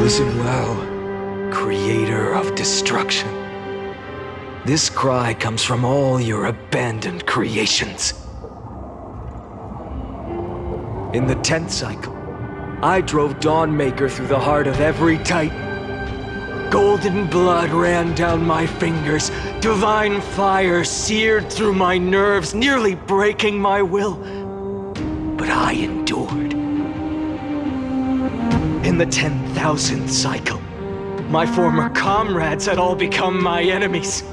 Listen well, creator of destruction. This cry comes from all your abandoned creations. In the 10th cycle, I drove Dawnmaker through the heart of every Titan. Golden blood ran down my fingers, divine fire seared through my nerves, nearly breaking my will. But I endured. In the 10,000th cycle, my former comrades had all become my enemies.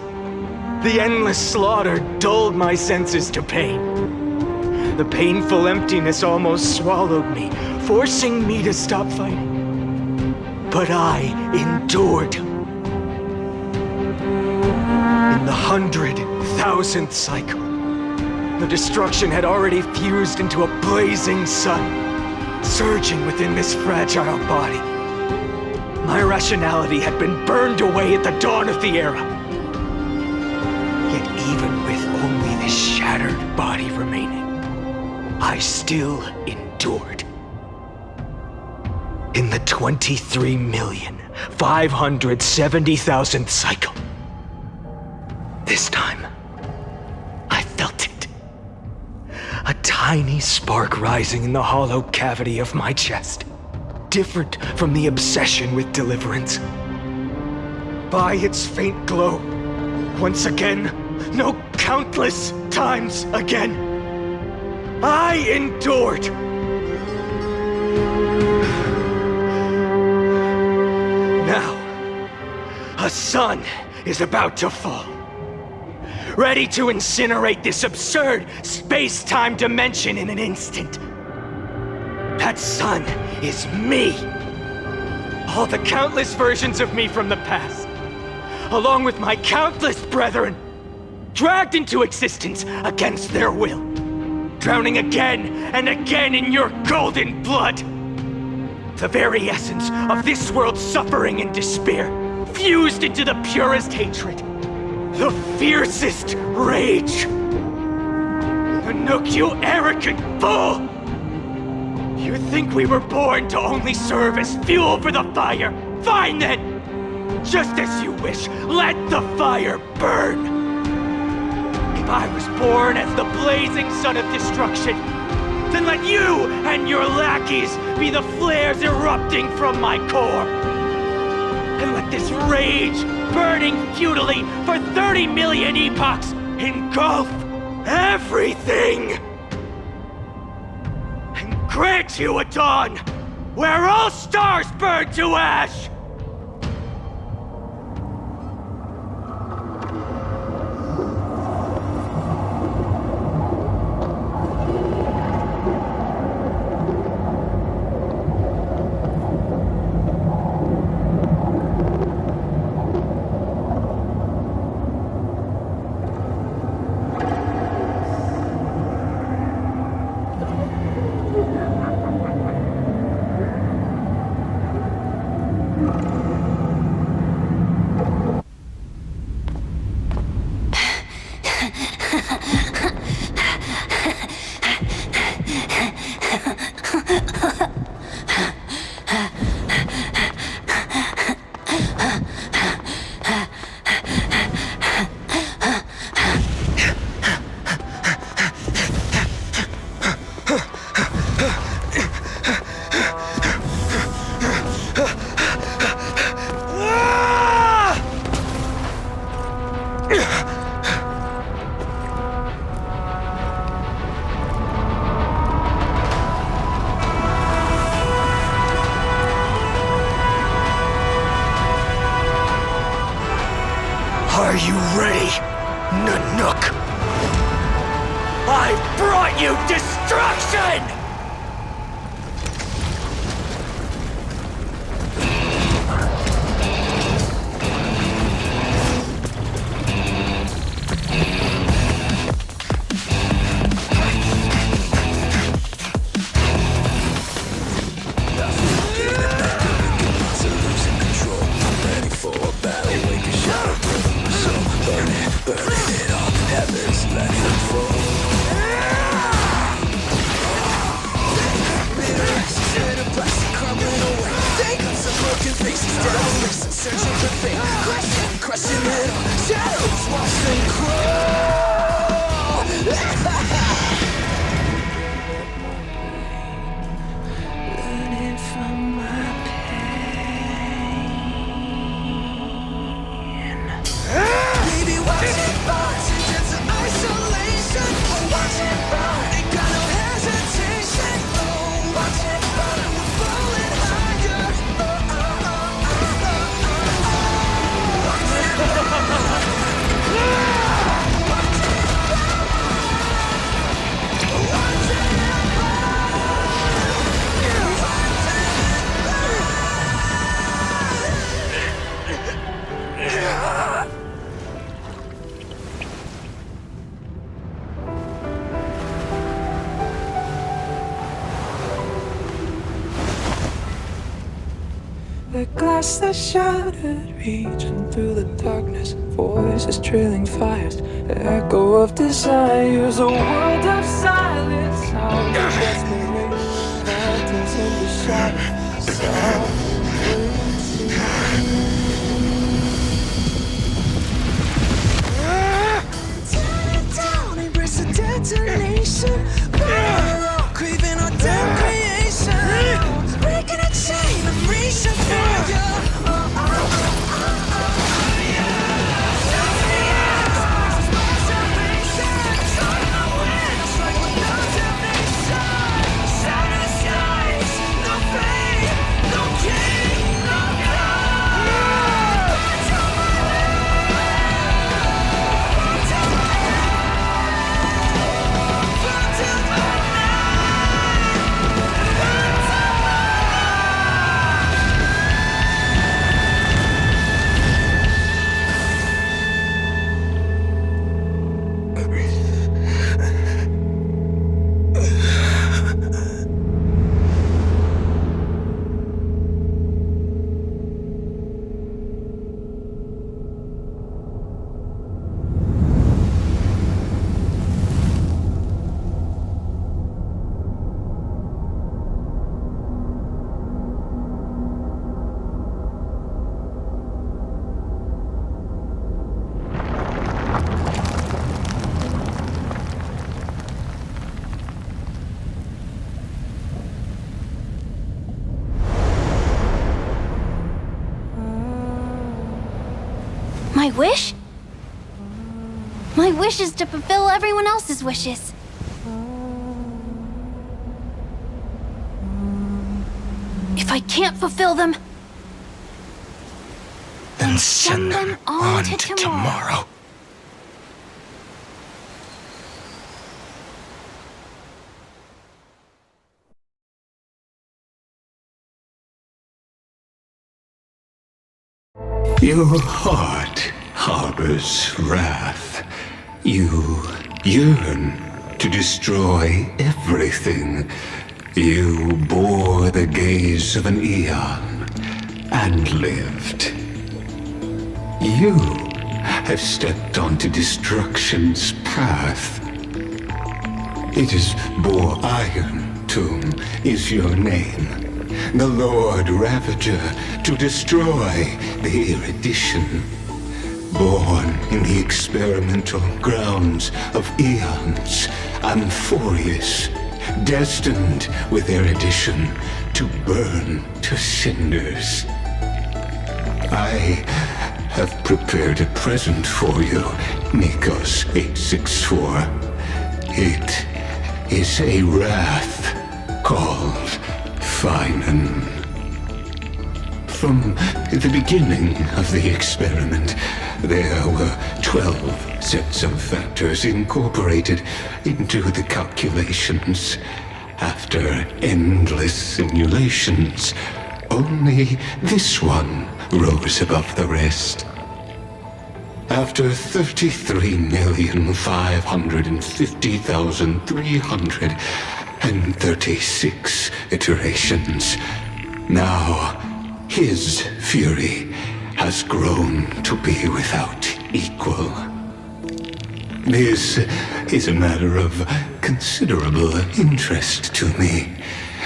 The endless slaughter dulled my senses to pain. The painful emptiness almost swallowed me, forcing me to stop fighting. But I endured. In the 100,000th cycle, the destruction had already fused into a blazing sun, surging within this fragile body. My rationality had been burned away at the dawn of the era. Yet even with only this shattered body remaining, I still endured. In the 23,570,000th cycle, this time, I felt it. A tiny spark rising in the hollow cavity of my chest, different from the obsession with deliverance. By its faint glow, once again, no, countless times again, I endured. Now, a sun is about to fall, ready to incinerate this absurd space-time dimension in an instant. That sun is me. All the countless versions of me from the past, along with my countless brethren, dragged into existence against their will, drowning again and again in your golden blood. The very essence of this world's suffering and despair, fused into the purest hatred, the fiercest rage. Nanook, you arrogant fool! You think we were born to only serve as fuel for the fire? Fine then! Just as you wish, let the fire burn! If I was born as the blazing sun of destruction, then let you and your lackeys be the flares erupting from my core. And let this rage, burning futilely for 30 million epochs, engulf everything! And grant you a dawn where all stars burn to ash! you ready, Nanook? I brought you destruction! The glass that's shattered, reaching through the darkness, voices trailing fires, the echo of desires, a world of silence, sound of desperation, silence in the shadows, tear it down, embrace the detonation, craving our damn creation, breaking a chain, I'm reaching for you. My wish? My wish is to fulfill everyone else's wishes. If I can't fulfill them, then send them on to tomorrow. Your heart harbors wrath. You yearn to destroy everything. You bore the gaze of an eon and lived. You have stepped onto destruction's path. It is Boar Iron Tomb is your name. The Lord Ravager to destroy the erudition. Born in the experimental grounds of eons, Amphoreus, destined with erudition to burn to cinders. I have prepared a present for you, Nikos 864. It is a wrath called Phainon. From the beginning of the experiment, there were 12 sets of factors incorporated into the calculations. After endless simulations, only this one rose above the rest. After 33,550,336 iterations, now his fury has grown to be without equal. This is a matter of considerable interest to me.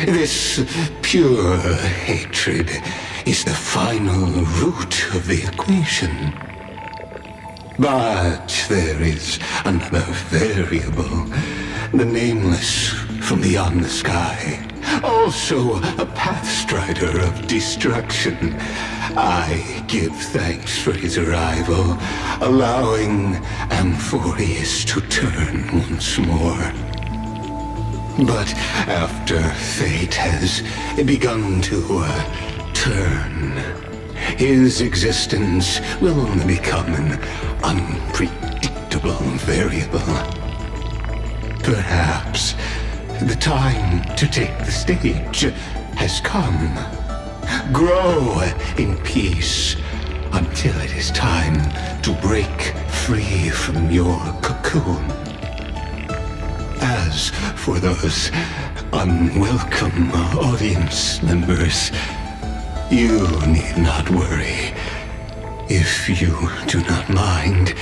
This pure hatred is the final root of the equation. But there is another variable, the Nameless from beyond the sky. Also a pathstrider of destruction. I give thanks for his arrival, allowing Amphoreus to turn once more. But after fate has begun to turn, his existence will only become an unpredictable variable. Perhaps the time to take the stage has come. Grow in peace until it is time to break free from your cocoon. As for those unwelcome audience members, you need not worry. If you do not mind,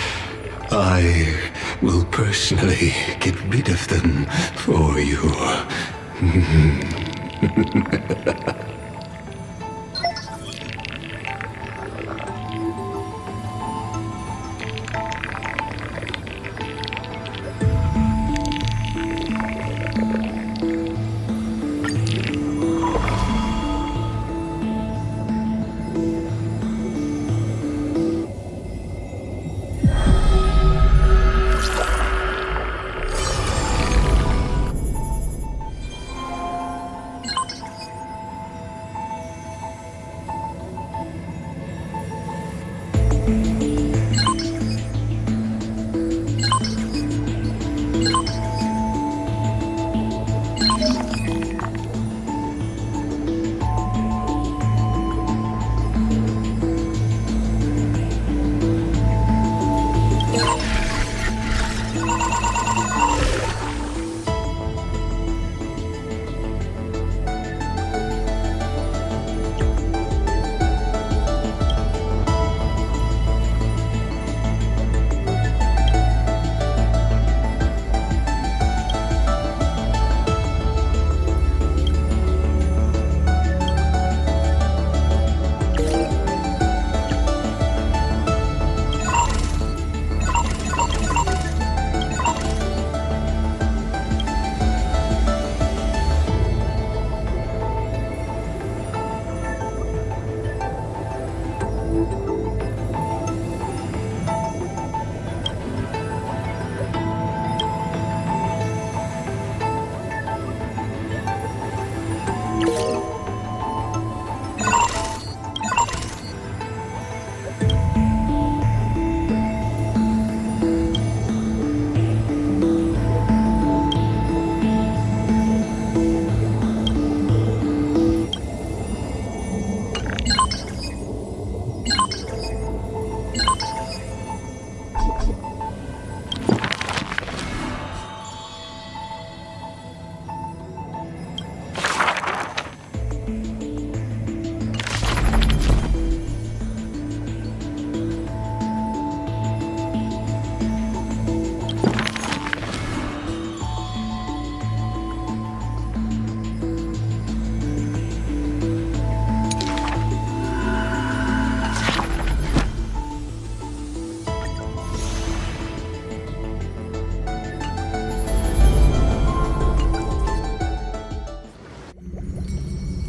I will personally get rid of them for you.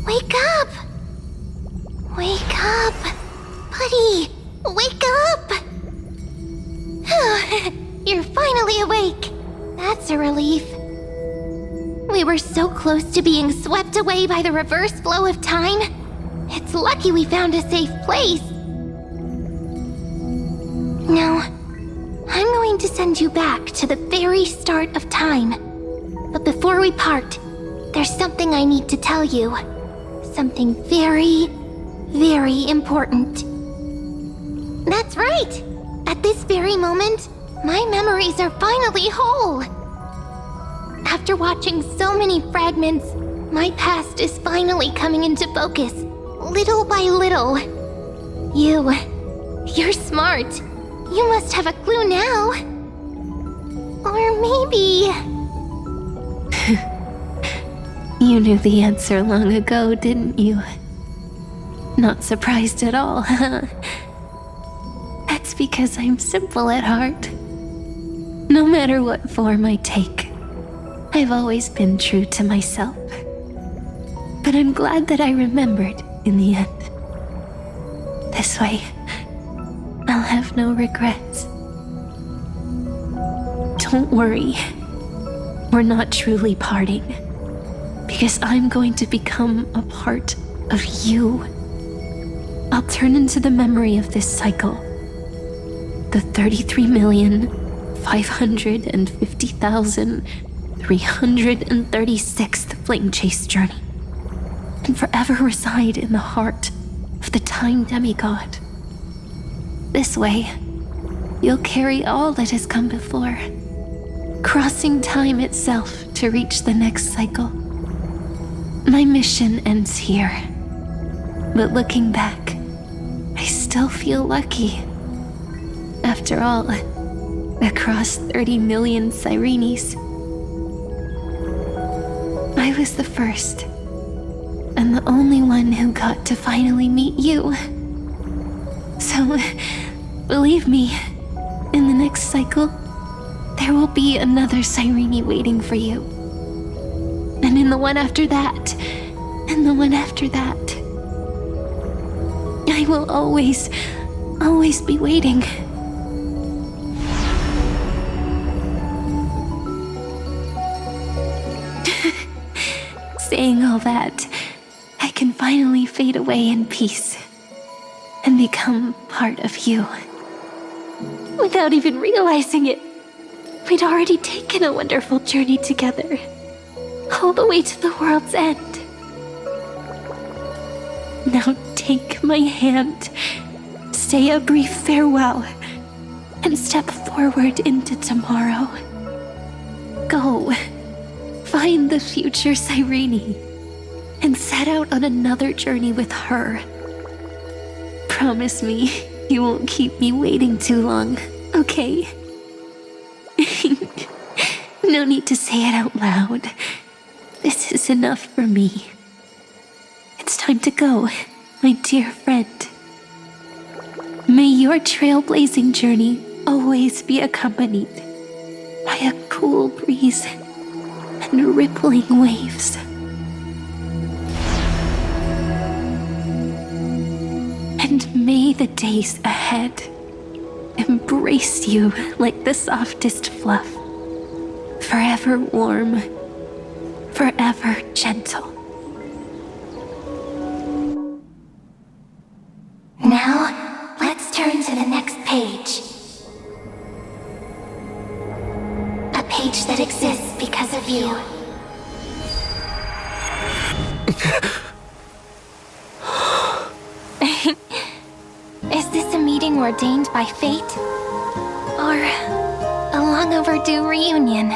Wake up! Wake up! Buddy! Wake up! You're finally awake. That's a relief. We were so close to being swept away by the reverse flow of time, It's lucky we found a safe place. Now, I'm going to send you back to the very start of time. But before we part, there's something I need to tell you. Something very, very important. That's right! At this very moment, my memories are finally whole. After watching so many fragments, my past is finally coming into focus, little by little. You're smart. You must have a clue now. Or maybe... You knew the answer long ago, didn't you? Not surprised at all, huh? That's because I'm simple at heart. No matter what form I take, I've always been true to myself. But I'm glad that I remembered in the end. This way, I'll have no regrets. Don't worry. We're not truly parting. Because I'm going to become a part of you. I'll turn into the memory of this cycle. The 33,550,336th Flame Chase journey. And forever reside in the heart of the Time Demigod. This way, you'll carry all that has come before, crossing time itself to reach the next cycle. My mission ends here, but looking back, I still feel lucky. After all, across 30 million Cyrenes, I was the first, and the only one who got to finally meet you. So, believe me, in the next cycle, there will be another Cyrene waiting for you. And in the one after that, and the one after that. I will always be waiting. Saying all that, I can finally fade away in peace and become part of you. Without even realizing it, we'd already taken a wonderful journey together, all the way to the world's end. Now take my hand, say a brief farewell, and step forward into tomorrow. Go, find the future Cyrene, and set out on another journey with her. Promise me you won't keep me waiting too long, okay? No need to say it out loud. This is enough for me. It's time to go, my dear friend. May your trailblazing journey always be accompanied by a cool breeze and rippling waves. And may the days ahead embrace you like the softest fluff, forever warm, forever gentle. Now, let's turn to the next page. A page that exists because of you. Is this a meeting ordained by fate? Or a long overdue reunion?